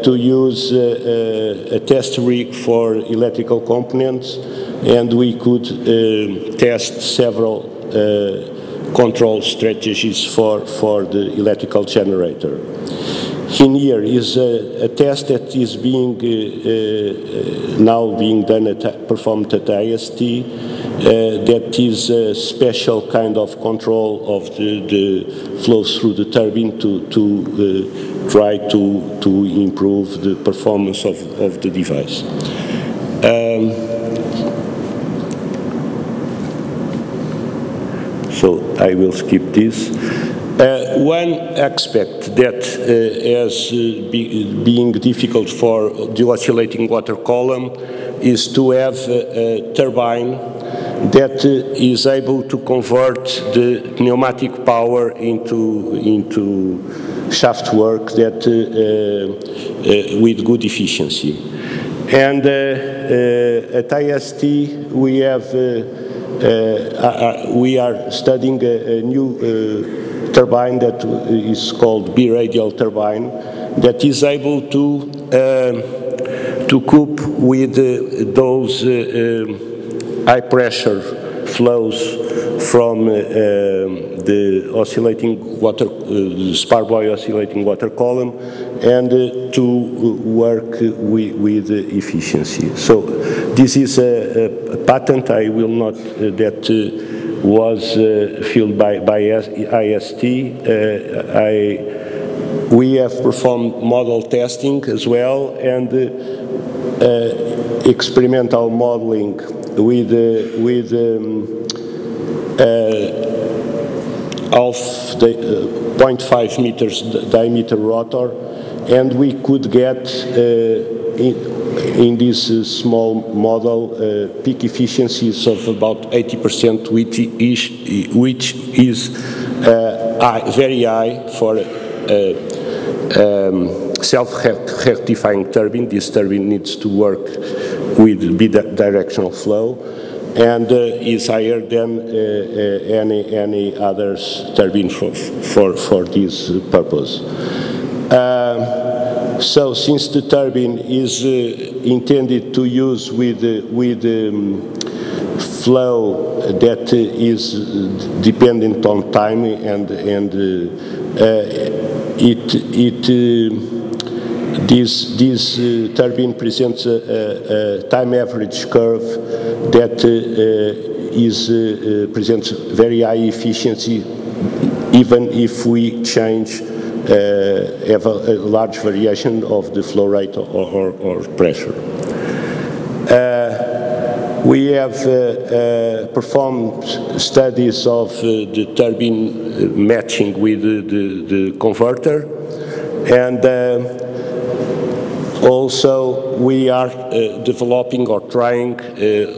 to use a test rig for electrical components, and we could test several control strategies for the electrical generator. In here is a test that is now being done performed at IST. That is a special kind of control of the flows through the turbine to try to improve the performance of the device. So I will skip this. One aspect that has being difficult for the oscillating water column is to have a turbine that is able to convert the pneumatic power into shaft work that with good efficiency. And at IST we are studying a new turbine that is called biradial turbine that is able to cope with those high pressure flows from the oscillating water, spar buoy oscillating water column, and to work with efficiency. So this is a patent. I will not that was filled by IST. We have performed model testing as well, and experimental modeling with 0.5 meters diameter rotor, and we could get in this small model peak efficiencies of about 80%, which is very high for self-rectifying turbine. This turbine needs to work with bidirectional flow, and is higher than any other turbine for this purpose. So since the turbine is intended to use with flow that is dependent on time, and this turbine presents a time average curve that presents very high efficiency, even if we have a large variation of the flow rate or pressure. We have performed studies of the turbine matching with the converter, and also we are developing or trying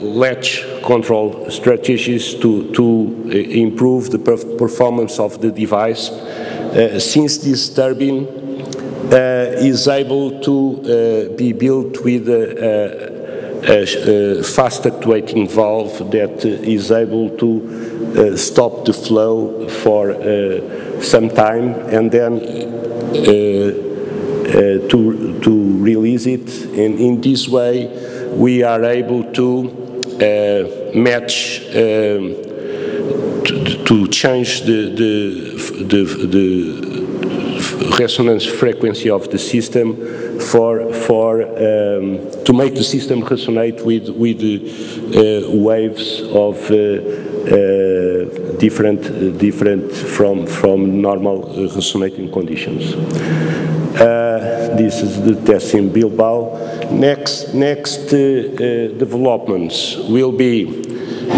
latch control strategies to improve the performance of the device, since this turbine is able to be built with fast actuating valve that is able to stop the flow for some time and then to release it. And in this way, we are able to match, to change the resonance frequency of the system to make the system resonate with waves of different from normal resonating conditions. This is the test in Bilbao. Next developments will be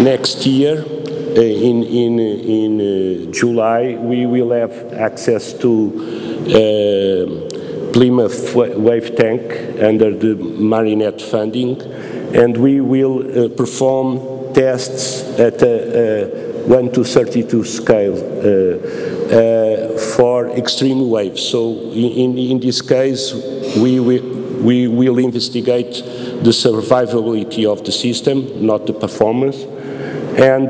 next year. In July, we will have access to Plymouth wave tank under the Marin funding, and we will perform tests at a 1:32 scale for extreme waves. So in this case, we will investigate the survivability of the system, not the performance, and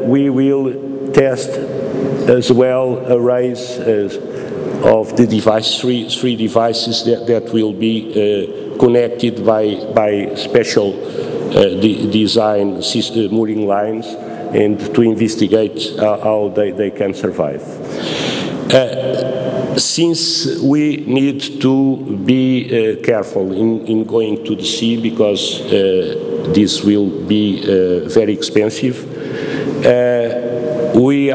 we will test as well arrays of the device, three devices that will be connected by special design mooring lines, and to investigate how they can survive. Since we need to be careful in going to the sea, because this will be very expensive, we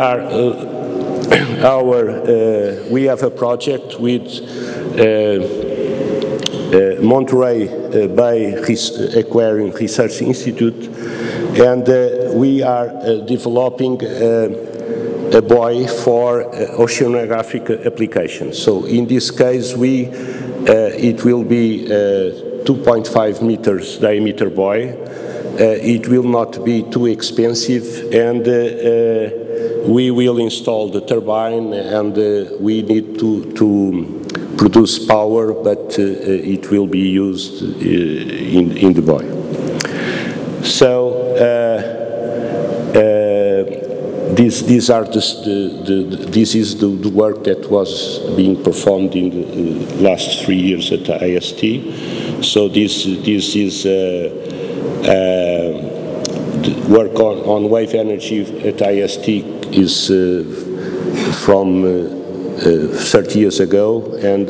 have a project with Monterey Bay Aquarium Research Institute, and we are developing a buoy for oceanographic applications. So in this case, it will be 2.5 meters diameter buoy. It will not be too expensive, and we will install the turbine, and we need to produce power, but it will be used in the buoy. So this is the work that was being performed in the last 3 years at IST. So this is the work on wave energy at IST is from 30 years ago, and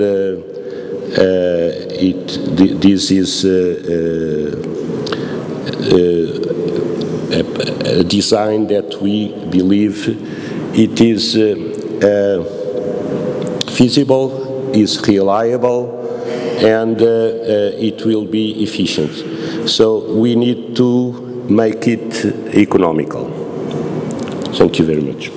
this is a design that we believe it is feasible, is reliable, and it will be efficient. So we need to make it economical. Thank you very much.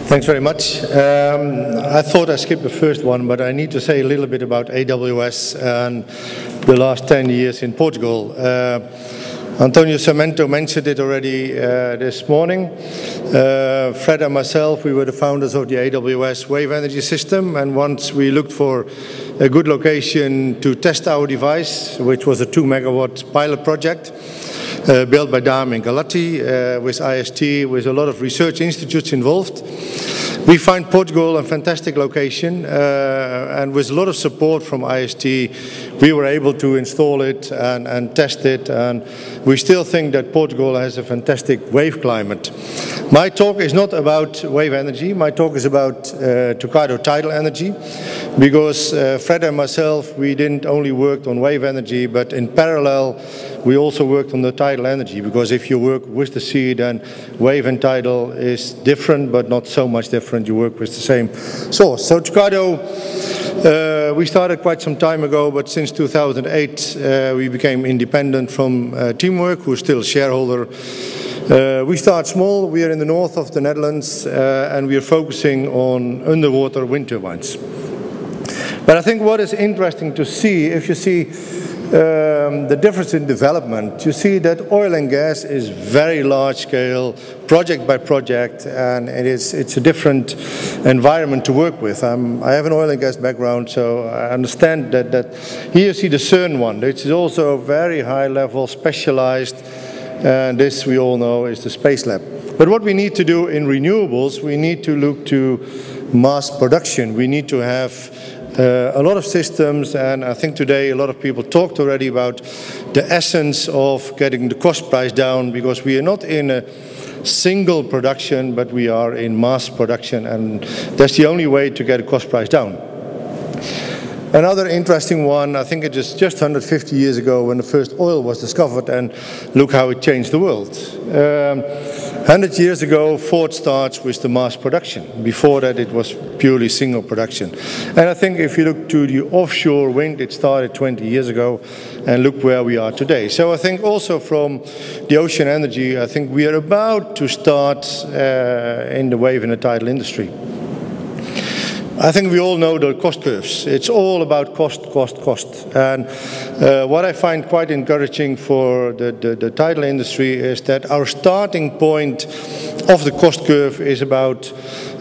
Thanks very much. I thought I skipped the first one, but I need to say a little bit about AWS and the last 10 years in Portugal. Antonio Cemento mentioned it already this morning. Fred and myself, we were the founders of the AWS wave energy system, and once we looked for a good location to test our device, which was a 2 megawatt pilot project, built by Dame and Galati, with IST, with a lot of research institutes involved. We find Portugal a fantastic location, and with a lot of support from IST, we were able to install it and test it, and we still think that Portugal has a fantastic wave climate. My talk is not about wave energy, my talk is about Tocardo tidal energy, because Fred and myself, we didn't only work on wave energy, but in parallel we also worked on the tidal energy, because if you work with the sea, then wave and tidal is different, but not so much different. You work with the same source. So Tocardo, we started quite some time ago, but since 2008 we became independent from Teamwork, who's still a shareholder. We start small. We are in the north of the Netherlands, and we are focusing on underwater wind turbines. But I think what is interesting to see, if you see the difference in development, you see that oil and gas is very large scale, project by project, and it's a different environment to work with. I have an oil and gas background, so I understand that here you see the CERN one, which is also very high level, specialized, and this we all know is the Space Lab. But what we need to do in renewables, we need to look to mass production. We need to have a lot of systems, and I think today a lot of people talked already about the essence of getting the cost price down, because we are not in a single production, but we are in mass production, and that's the only way to get a cost price down. Another interesting one, I think it is just 150 years ago when the first oil was discovered, and look how it changed the world. 100 years ago, Ford starts with the mass production. Before that, it was purely single production. And I think if you look to the offshore wind, it started 20 years ago, and look where we are today. So I think also from the ocean energy, I think we are about to start in the wave and the tidal industry. I think we all know the cost curves. It's all about cost, cost, cost. And what I find quite encouraging for the tidal industry is that our starting point of the cost curve is about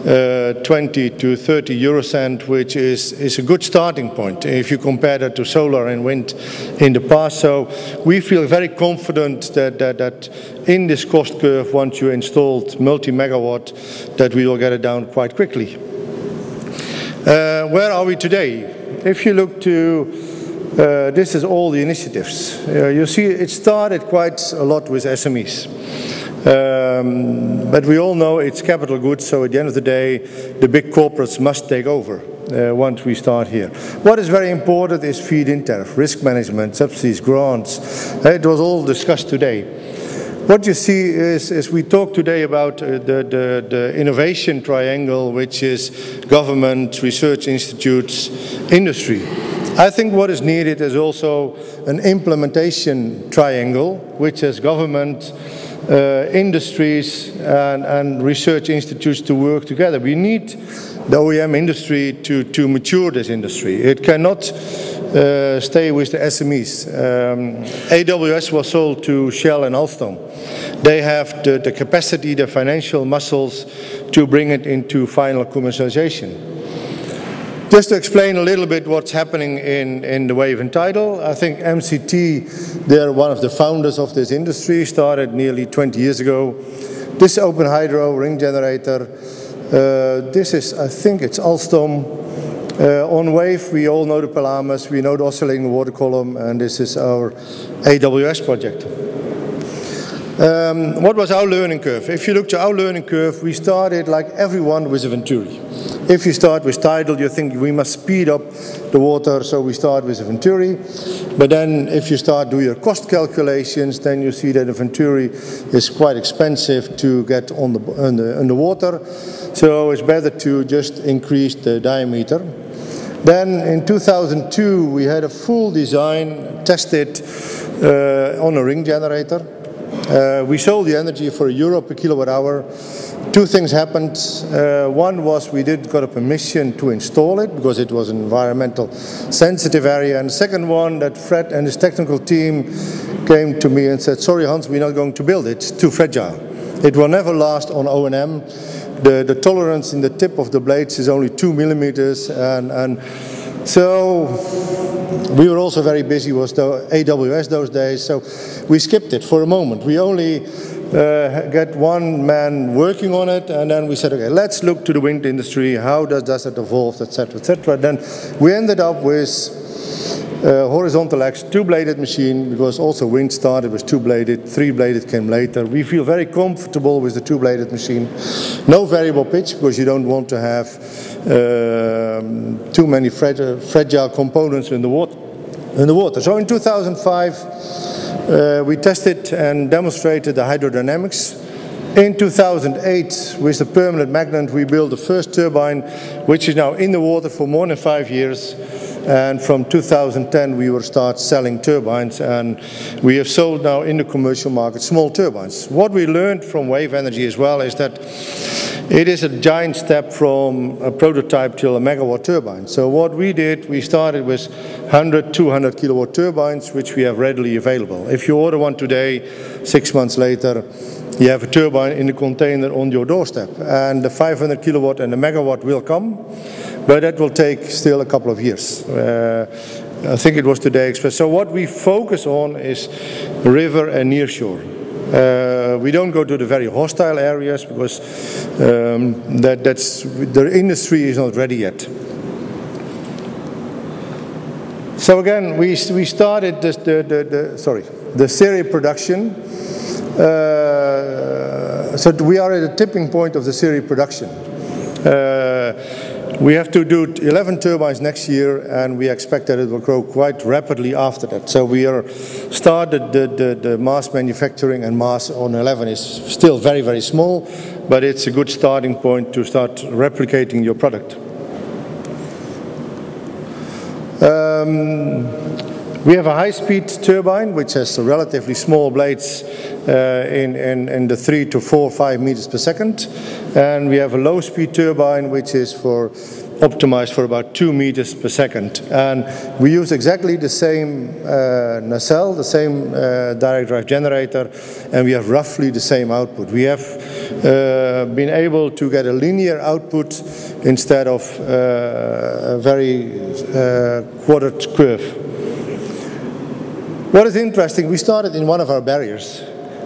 20 to 30 euro cent, which is a good starting point if you compare that to solar and wind in the past. So we feel very confident that in this cost curve, once you installed multi-megawatt, that we will get it down quite quickly. Where are we today? If you look to, this is all the initiatives. You see it started quite a lot with SMEs. But we all know it's capital goods, so at the end of the day, the big corporates must take over once we start here. What is very important is feed-in tariff, risk management, subsidies, grants. It was all discussed today. What you see is we talk today about the innovation triangle, which is government, research institutes, industry. I think what is needed is also an implementation triangle, which is government, industries, and research institutes to work together. We need the OEM industry to mature this industry. It cannot stay with the SMEs. AWS was sold to Shell and Alstom. They have the capacity, the financial muscles to bring it into final commercialization. Just to explain a little bit what's happening in the wave and tidal, I think MCT, they're one of the founders of this industry, started nearly 20 years ago. This open hydro ring generator, this is, I think it's Alstom. On wave, we all know the Polymers, we know the Oscillating Water Column, and this is our AWS project. What was our learning curve? If you look to our learning curve, we started like everyone with a Venturi. If you start with tidal, you think we must speed up the water, so we start with a Venturi. But then if you start do your cost calculations, then you see that a Venturi is quite expensive to get on the water. So it's better to just increase the diameter. Then in 2002, we had a full design tested on a ring generator. We sold the energy for €1 per kilowatt hour. Two things happened. One was we didn't get a permission to install it because it was an environmental sensitive area. And the second one, that Fred and his technical team came to me and said, sorry Hans, we're not going to build it, it's too fragile. It will never last on O&M. The tolerance in the tip of the blades is only 2 millimeters, and so we were also very busy with the AWS those days, so we skipped it for a moment. We only get one man working on it, and then we said, okay, let's look to the wind industry, how does it evolve, etc., etc. Then we ended up with horizontal X, two-bladed machine, because also wind started with two-bladed, three-bladed came later. We feel very comfortable with the two-bladed machine. No variable pitch, because you don't want to have too many fragile components in the water. So in 2005, we tested and demonstrated the hydrodynamics. In 2008, with the permanent magnet, we built the first turbine, which is now in the water for more than 5 years. and from 2010 we will start selling turbines, and we have sold now in the commercial market small turbines. What we learned from wave energy as well is that it is a giant step from a prototype till a megawatt turbine. So what we did, we started with 100, 200 kilowatt turbines, which we have readily available. If you order one today, 6 months later, you have a turbine in a container on your doorstep. And the 500 kilowatt and the megawatt will come, but that will take still a couple of years. I think it was today expressed. So what we focus on is river and nearshore. We don't go to the very hostile areas because the industry is not ready yet. So again, we started the series production. So we are at a tipping point of the series production. We have to do 11 turbines next year, and we expect that it will grow quite rapidly after that. So we are started the mass manufacturing, and mass on 11 is still very, very small, but it's a good starting point to start replicating your product. We have a high-speed turbine, which has relatively small blades in the 3 to 4, 5 meters per second. And we have a low-speed turbine, which is optimized for about 2 meters per second. And we use exactly the same nacelle, the same direct drive generator, and we have roughly the same output. We have been able to get a linear output instead of a very quartered curve. What is interesting, we started in one of our barriers.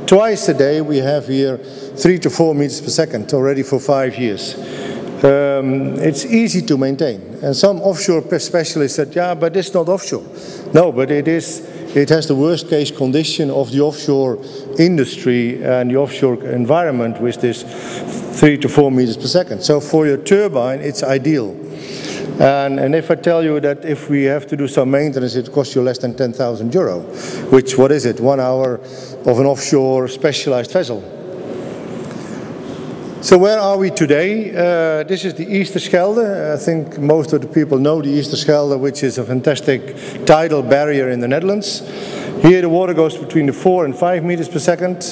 Twice a day we have here 3 to 4 meters per second already for 5 years. It's easy to maintain. And some offshore specialists said, yeah, but it's not offshore. No, but it is. It has the worst case condition of the offshore industry and the offshore environment with this 3 to 4 meters per second. So for your turbine, it's ideal. And if I tell you that if we have to do some maintenance, it costs you less than 10,000 euro, which, what is it, 1 hour of an offshore specialized vessel. So where are we today? This is the Easterschelde. I think most of the people know the Easterschelde, which is a fantastic tidal barrier in the Netherlands. Here the water goes between the 4 and 5 meters per second.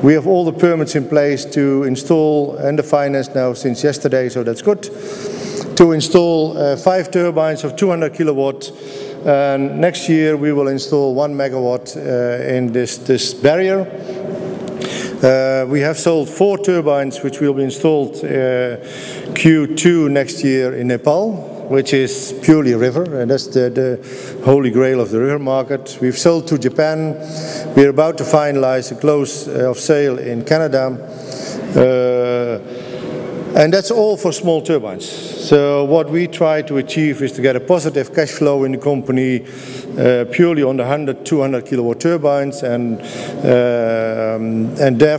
We have all the permits in place to install, and the finance now since yesterday, so that's good, to install 5 turbines of 200 kilowatt. And next year we will install 1 megawatt in this barrier. We have sold 4 turbines which will be installed Q2 next year in Nepal, which is purely a river, and that's the holy grail of the river market. We've sold to Japan. We're about to finalize a close of sale in Canada. And that's all for small turbines. So what we try to achieve is to get a positive cash flow in the company purely on the 100, 200 kilowatt turbines, and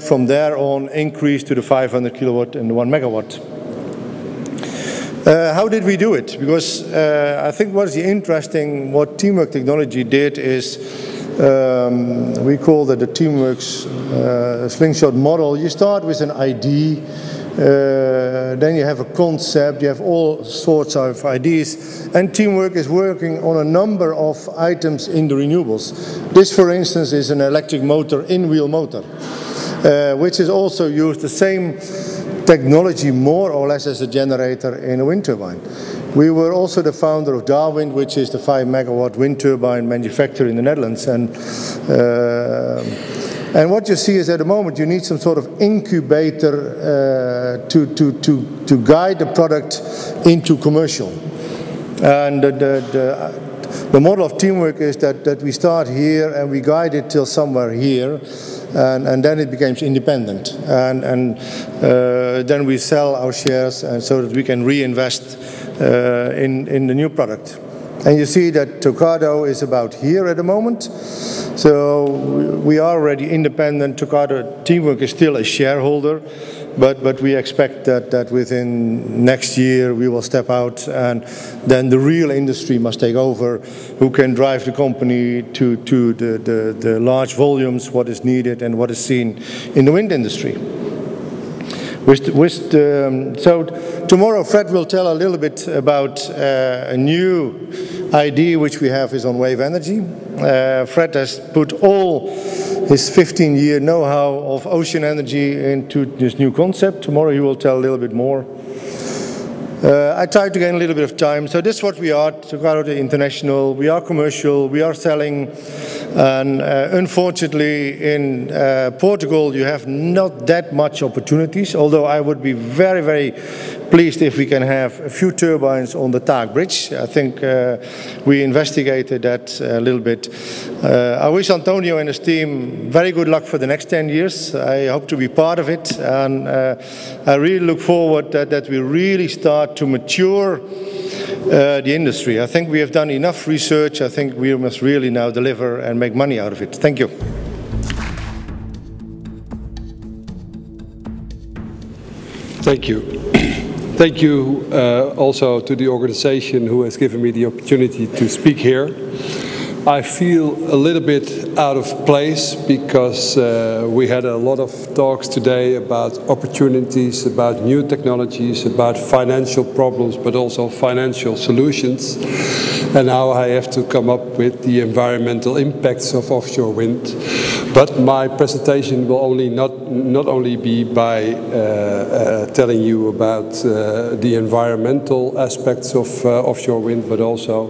from there on increase to the 500 kilowatt and the 1 megawatt. How did we do it? Because I think what Teamwork Technology did is, we call it the Teamwork's slingshot model. You start with an ID, then you have a concept, you have all sorts of ideas, and Teamwork is working on a number of items in the renewables. This, for instance, is an electric motor, in-wheel motor, which is also used the same technology more or less as a generator in a wind turbine. We were also the founder of Darwin, which is the 5 megawatt wind turbine manufacturer in the Netherlands. And what you see is at the moment you need some sort of incubator to guide the product into commercial. And the model of Teamwork is that we start here and we guide it till somewhere here, and then it becomes independent. And then we sell our shares, and so that we can reinvest in the new product. And you see that Tocardo is about here at the moment. So we are already independent. Tocardo Teamwork is still a shareholder, but we expect that within next year we will step out, and then the real industry must take over, who can drive the company to the large volumes, what is needed and what is seen in the wind industry. So tomorrow Fred will tell a little bit about a new idea which we have is on wave energy. Fred has put all his 15-year know-how of ocean energy into this new concept. Tomorrow he will tell a little bit more. I tried to gain a little bit of time. So this is what we are, Tocardo International. We are commercial, we are selling. And unfortunately in Portugal you have not that much opportunities, although I would be very, very pleased if we can have a few turbines on the Taag Bridge. I think we investigated that a little bit. I wish Antonio and his team very good luck for the next 10 years. I hope to be part of it, and I really look forward that we really start to mature the industry. I think we have done enough research. I think we must really now deliver and make money out of it. Thank you. Thank you. Thank you also to the organization who has given me the opportunity to speak here. I feel a little bit out of place because we had a lot of talks today about opportunities, about new technologies, about financial problems, but also financial solutions. And now I have to come up with the environmental impacts of offshore wind. But my presentation will not only be by telling you about the environmental aspects of offshore wind, but also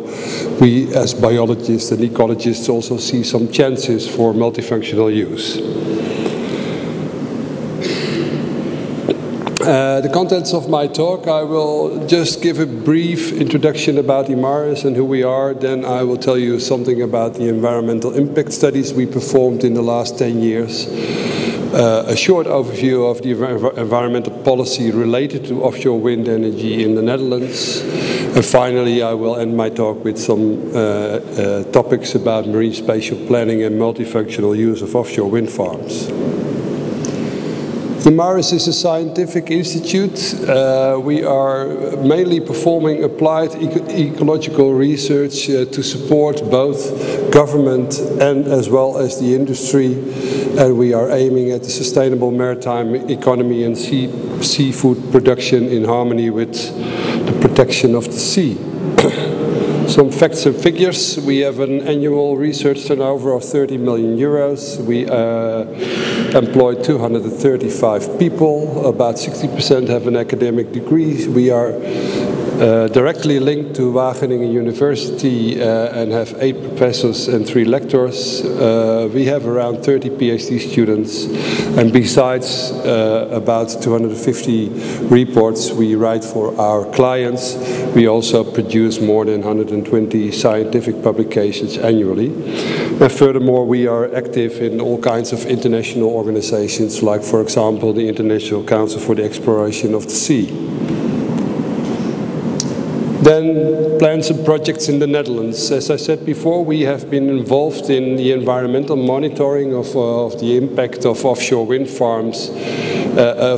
we as biologists and ecologists also see some chances for multifunctional use. The contents of my talk, I will just give a brief introduction about IMARES and who we are. Then I will tell you something about the environmental impact studies we performed in the last 10 years. A short overview of the environmental policy related to offshore wind energy in the Netherlands. And finally, I will end my talk with some topics about marine spatial planning and multifunctional use of offshore wind farms. IMARES is a scientific institute. We are mainly performing applied ecological research to support both government and as well as the industry. And we are aiming at the sustainable maritime economy and seafood production in harmony with the protection of the sea. Some facts and figures. We have an annual research turnover of 30 million euros. We employ 235 people. About 60% have an academic degree. We are directly linked to Wageningen University and have 8 professors and 3 lectors. We have around 30 PhD students, and besides about 250 reports we write for our clients, we also produce more than 120 scientific publications annually. And furthermore, we are active in all kinds of international organizations, like for example the International Council for the Exploration of the Sea. Then plans and projects in the Netherlands. As I said before, we have been involved in the environmental monitoring of the impact of offshore wind farms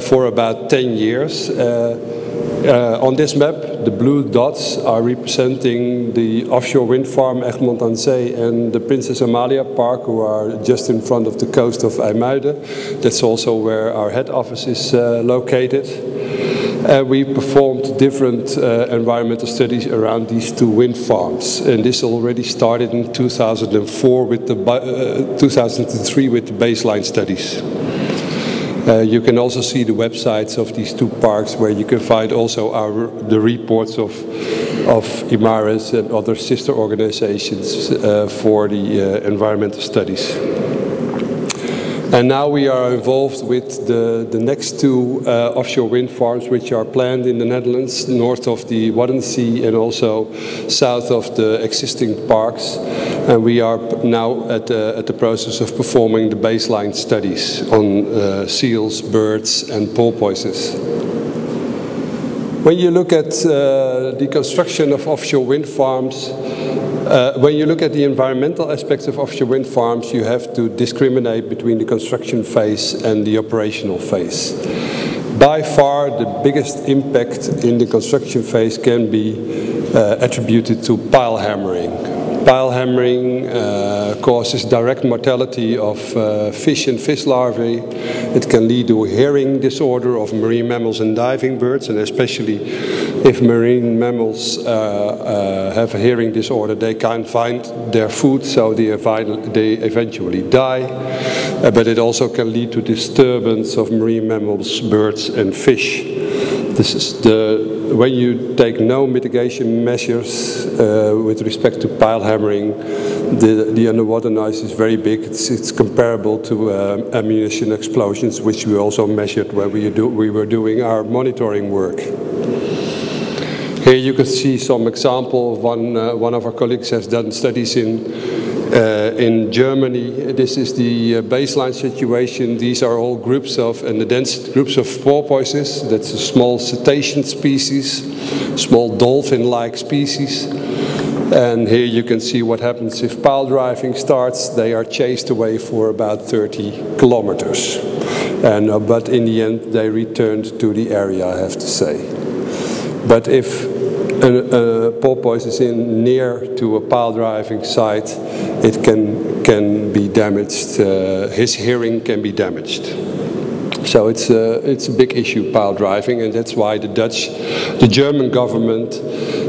for about 10 years. On this map, the blue dots are representing the offshore wind farm Egmond aan Zee and the Princess Amalia Park, who are just in front of the coast of IJmuiden. That's also where our head office is located. We performed different environmental studies around these 2 wind farms, and this already started in 2004 with the 2003 with the baseline studies. You can also see the websites of these 2 parks, where you can find also the reports of IMARES and other sister organizations for the environmental studies. And now we are involved with the next 2 offshore wind farms, which are planned in the Netherlands, north of the Wadden Sea and also south of the existing parks. And we are now at the process of performing the baseline studies on seals, birds and porpoises. When you look at the construction of offshore wind farms, when you look at the environmental aspects of offshore wind farms, you have to discriminate between the construction phase and the operational phase. By far, the biggest impact in the construction phase can be attributed to pile hammering. Pile hammering causes direct mortality of fish and fish larvae. It can lead to a hearing disorder of marine mammals and diving birds, and especially if marine mammals have a hearing disorder, they can't find their food, so they eventually die. But it also can lead to disturbance of marine mammals, birds and fish. This is when you take no mitigation measures with respect to pile hammering, the underwater noise is very big. It's comparable to ammunition explosions, which we also measured when we were doing our monitoring work. Here you can see some example of one of our colleagues has done studies in Germany. This is the baseline situation. These are all groups of, and the dense groups of porpoises. That's a small cetacean species, small dolphin-like species. And here you can see what happens if pile driving starts. They are chased away for about 30 kilometers. But in the end, they returned to the area, I have to say. But if a porpoise is near to a pile driving site, it can be damaged. His hearing can be damaged. So it's a big issue, pile driving, and that's why the German government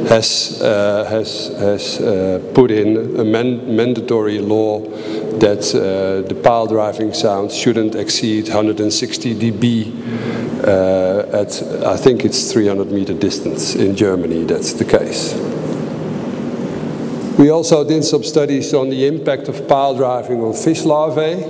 has put in a mandatory law that the pile driving sound shouldn't exceed 160 dB at, I think it's 300 meter distance. In Germany, that's the case. We also did some studies on the impact of pile driving on fish larvae.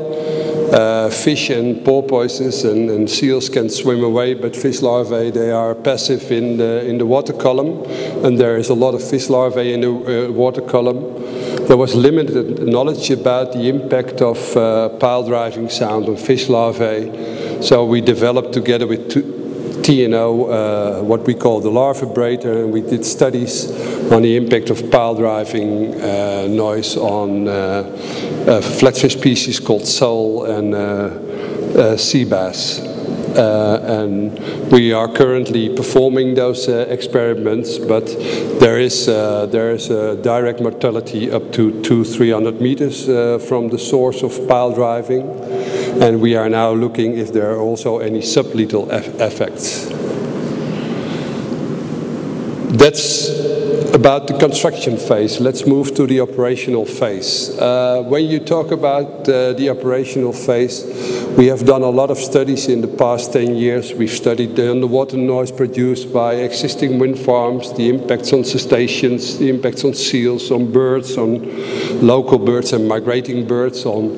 Fish and porpoises and seals can swim away, but fish larvae, they are passive in the water column, and there is a lot of fish larvae in the water column. There was limited knowledge about the impact of pile driving sound on fish larvae, so we developed together with TNO what we call the larva brader, and we did studies on the impact of pile driving noise on flatfish species called sole and sea bass. And we are currently performing those experiments, but there is a direct mortality up to 200-300 meters from the source of pile driving, and we are now looking if there are also any sublethal effects. That's about the construction phase. Let's move to the operational phase. When you talk about the operational phase, we have done a lot of studies in the past 10 years. We've studied the underwater noise produced by existing wind farms, the impacts on cetaceans, the impacts on seals, on birds, on local birds and migrating birds, on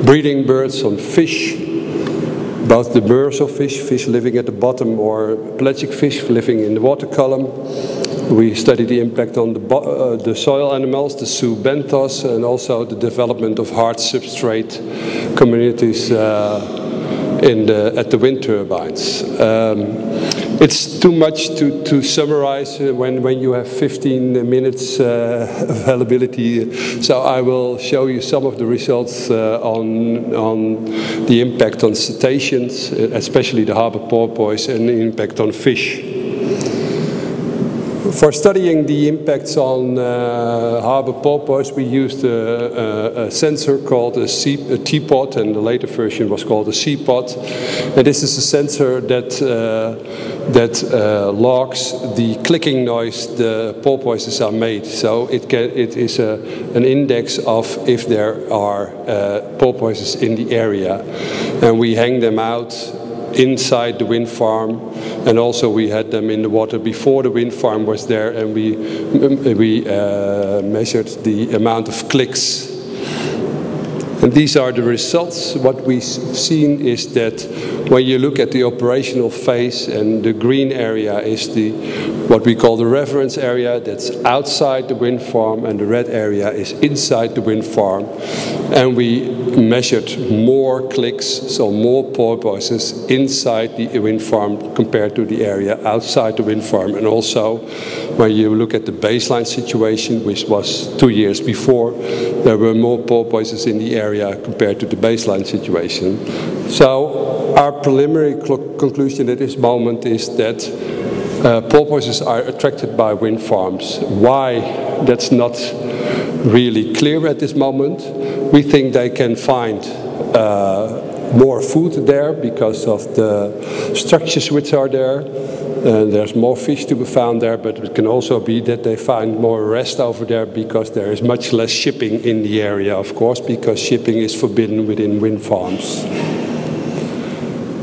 breeding birds, on fish, both the demersal fish living at the bottom, or pelagic fish living in the water column. We studied the impact on the soil animals, the zoobenthos, and also the development of hard substrate communities at the wind turbines. It's too much to summarize when you have 15 minutes availability, so I will show you some of the results on the impact on cetaceans, especially the harbor porpoise, and the impact on fish. For studying the impacts on harbor porpoise, we used a sensor called a T-pod, and the later version was called a C-pod. And this is a sensor that logs the clicking noise the porpoises are made. So it is an index of if there are porpoises in the area, and we hang them out inside the wind farm, and also we had them in the water before the wind farm was there, and we measured the amount of clicks. And these are the results. What we've seen is that when you look at the operational phase, and the green area is what we call the reference area, that's outside the wind farm, and the red area is inside the wind farm. And we measured more clicks, so more porpoises inside the wind farm compared to the area outside the wind farm. And also, when you look at the baseline situation, which was 2 years before, there were more porpoises in the area compared to the baseline situation. So our preliminary conclusion at this moment is that porpoises are attracted by wind farms. Why? That's not really clear at this moment. We think they can find more food there because of the structures which are there. There's more fish to be found there, but it can also be that they find more rest over there because there is much less shipping in the area, of course, because shipping is forbidden within wind farms.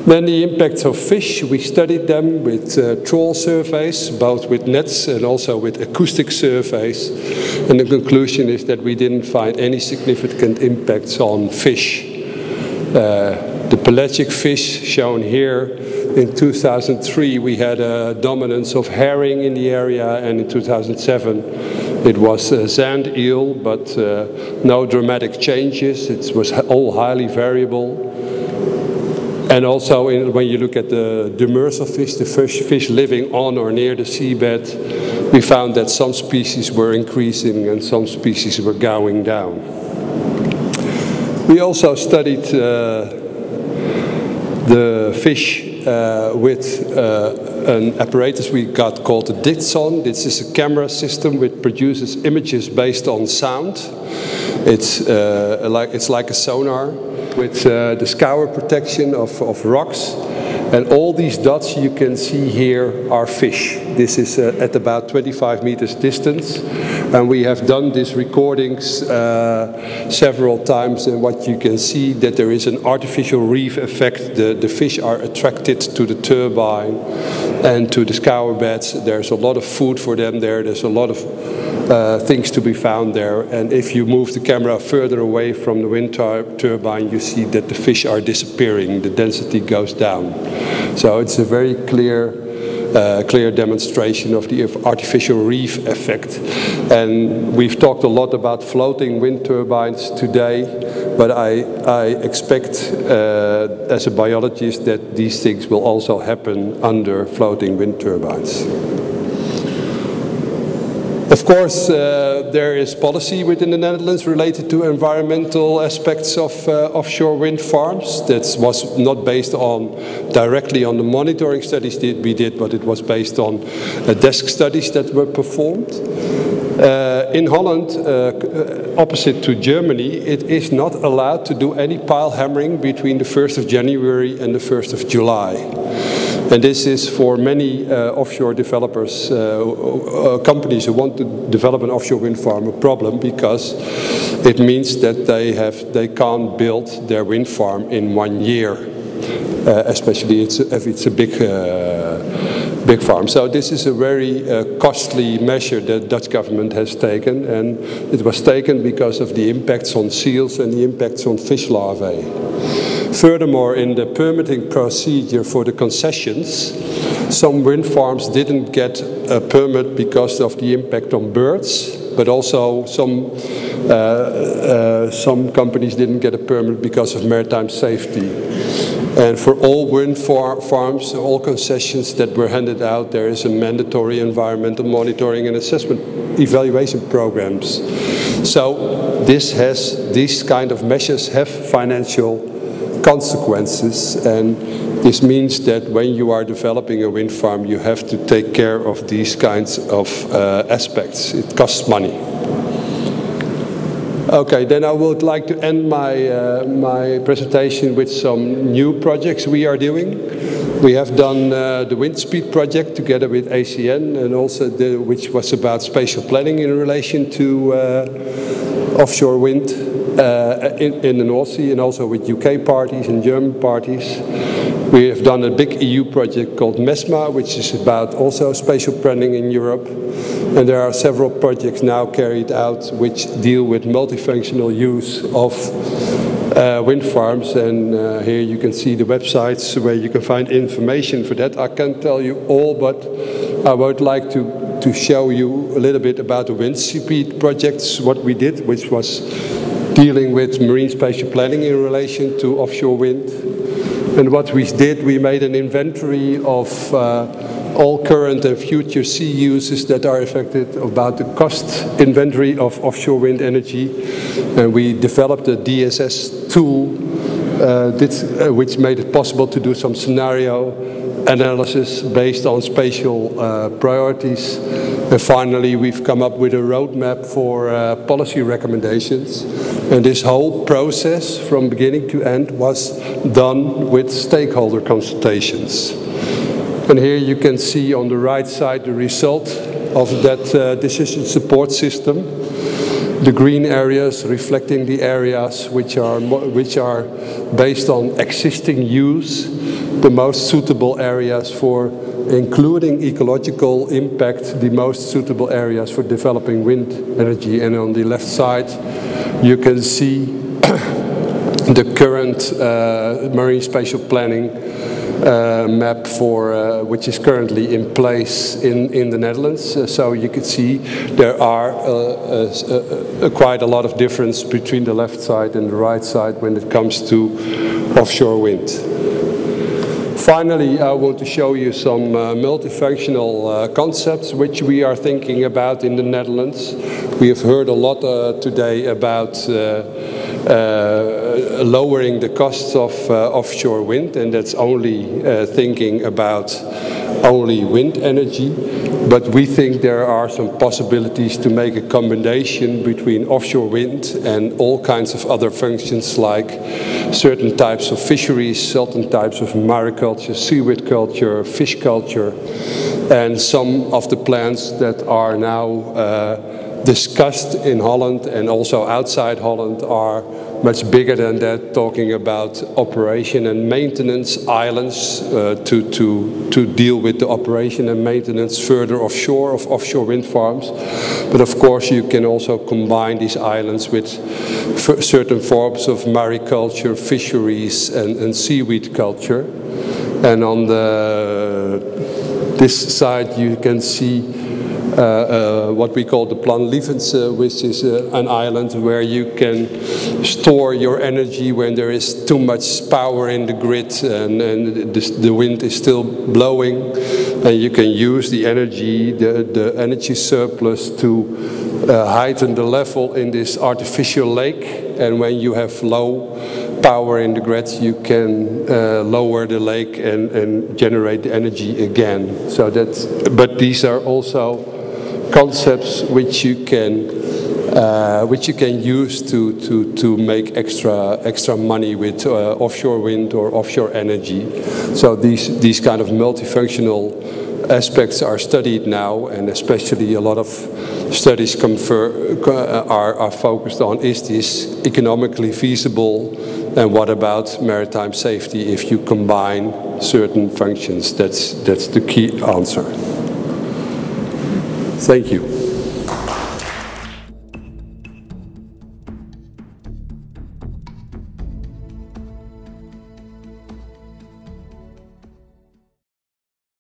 Then the impacts of fish, we studied them with trawl surveys, both with nets and also with acoustic surveys. And the conclusion is that we didn't find any significant impacts on fish. The pelagic fish shown here, in 2003 we had a dominance of herring in the area, and in 2007 it was sand eel, but no dramatic changes. It was all highly variable. And also when you look at the demersal fish, the fish living on or near the seabed, we found that some species were increasing and some species were going down. We also studied the fish with an apparatus we got called the Ditson. This is a camera system which produces images based on sound. It's like a sonar with the scour protection of rocks. And all these dots you can see here are fish. This is at about 25 meters distance. And we have done these recordings several times, and what you can see that there is an artificial reef effect. The fish are attracted to the turbine and to the scour beds. There's a lot of food for them there. There's a lot of things to be found there. And if you move the camera further away from the wind turbine, you see that the fish are disappearing. The density goes down. So it's a very clear demonstration of the artificial reef effect. And we've talked a lot about floating wind turbines today, but I expect as a biologist that these things will also happen under floating wind turbines. Of course, there is policy within the Netherlands related to environmental aspects of offshore wind farms. That was not based directly on the monitoring studies we did, but it was based on desk studies that were performed. In Holland, opposite to Germany, it is not allowed to do any pile hammering between the 1st of January and the 1st of July. And this is for many offshore developers, companies who want to develop an offshore wind farm, a problem, because it means that they can't build their wind farm in 1 year, especially if it's a big farm. So this is a very costly measure that the Dutch government has taken, and it was taken because of the impacts on seals and the impacts on fish larvae. Furthermore, in the permitting procedure for the concessions, some wind farms didn't get a permit because of the impact on birds, but also some companies didn't get a permit because of maritime safety. And for all wind farms, all concessions that were handed out, there is a mandatory environmental monitoring and assessment evaluation programs. So these kind of measures have financial consequences, and this means that when you are developing a wind farm, you have to take care of these kinds of aspects. It costs money. Okay, then I would like to end my presentation with some new projects we are doing. We have done the wind speed project together with ACN, and also which was about spatial planning in relation to offshore wind in the North Sea, and also with UK parties and German parties. We have done a big EU project called MESMA, which is about also spatial planning in Europe. And there are several projects now carried out which deal with multifunctional use of wind farms. And here you can see the websites where you can find information for that. I can't tell you all, but I would like to show you a little bit about the wind speed projects, what we did, which was dealing with marine spatial planning in relation to offshore wind. And what we did, we made an inventory of all current and future sea uses that are affected, about the cost inventory of offshore wind energy. And we developed a DSS tool which made it possible to do some scenario analysis based on spatial priorities. And finally, we've come up with a roadmap for policy recommendations. And this whole process, from beginning to end, was done with stakeholder consultations. And here you can see on the right side the result of that decision support system. The green areas reflecting the areas which are based on existing use, the most suitable areas for including ecological impact, the most suitable areas for developing wind energy. And on the left side you can see the current marine spatial planning map for which is currently in place in the Netherlands. So you can see there are quite a lot of difference between the left side and the right side when it comes to offshore wind. Finally, I want to show you some multifunctional concepts which we are thinking about in the Netherlands. We have heard a lot today about lowering the costs of offshore wind, and that's only thinking about only wind energy. But we think there are some possibilities to make a combination between offshore wind and all kinds of other functions, like certain types of fisheries, certain types of mariculture, seaweed culture, fish culture, and some of the plans that are now discussed in Holland and also outside Holland are much bigger than that, talking about operation and maintenance islands to deal with the operation and maintenance further offshore of offshore wind farms. But of course you can also combine these islands with certain forms of mariculture, fisheries and seaweed culture. And on this side you can see what we call the Planlevens, which is an island where you can store your energy when there is too much power in the grid and the wind is still blowing, and you can use the energy surplus to heighten the level in this artificial lake. And when you have low power in the grid, you can lower the lake and generate the energy again. So that's, but these are also concepts which you can use to make extra money with offshore wind or offshore energy. So these kind of multifunctional aspects are studied now, and especially a lot of studies are focused on, is this economically feasible, and what about maritime safety if you combine certain functions? That's the key answer. Thank you.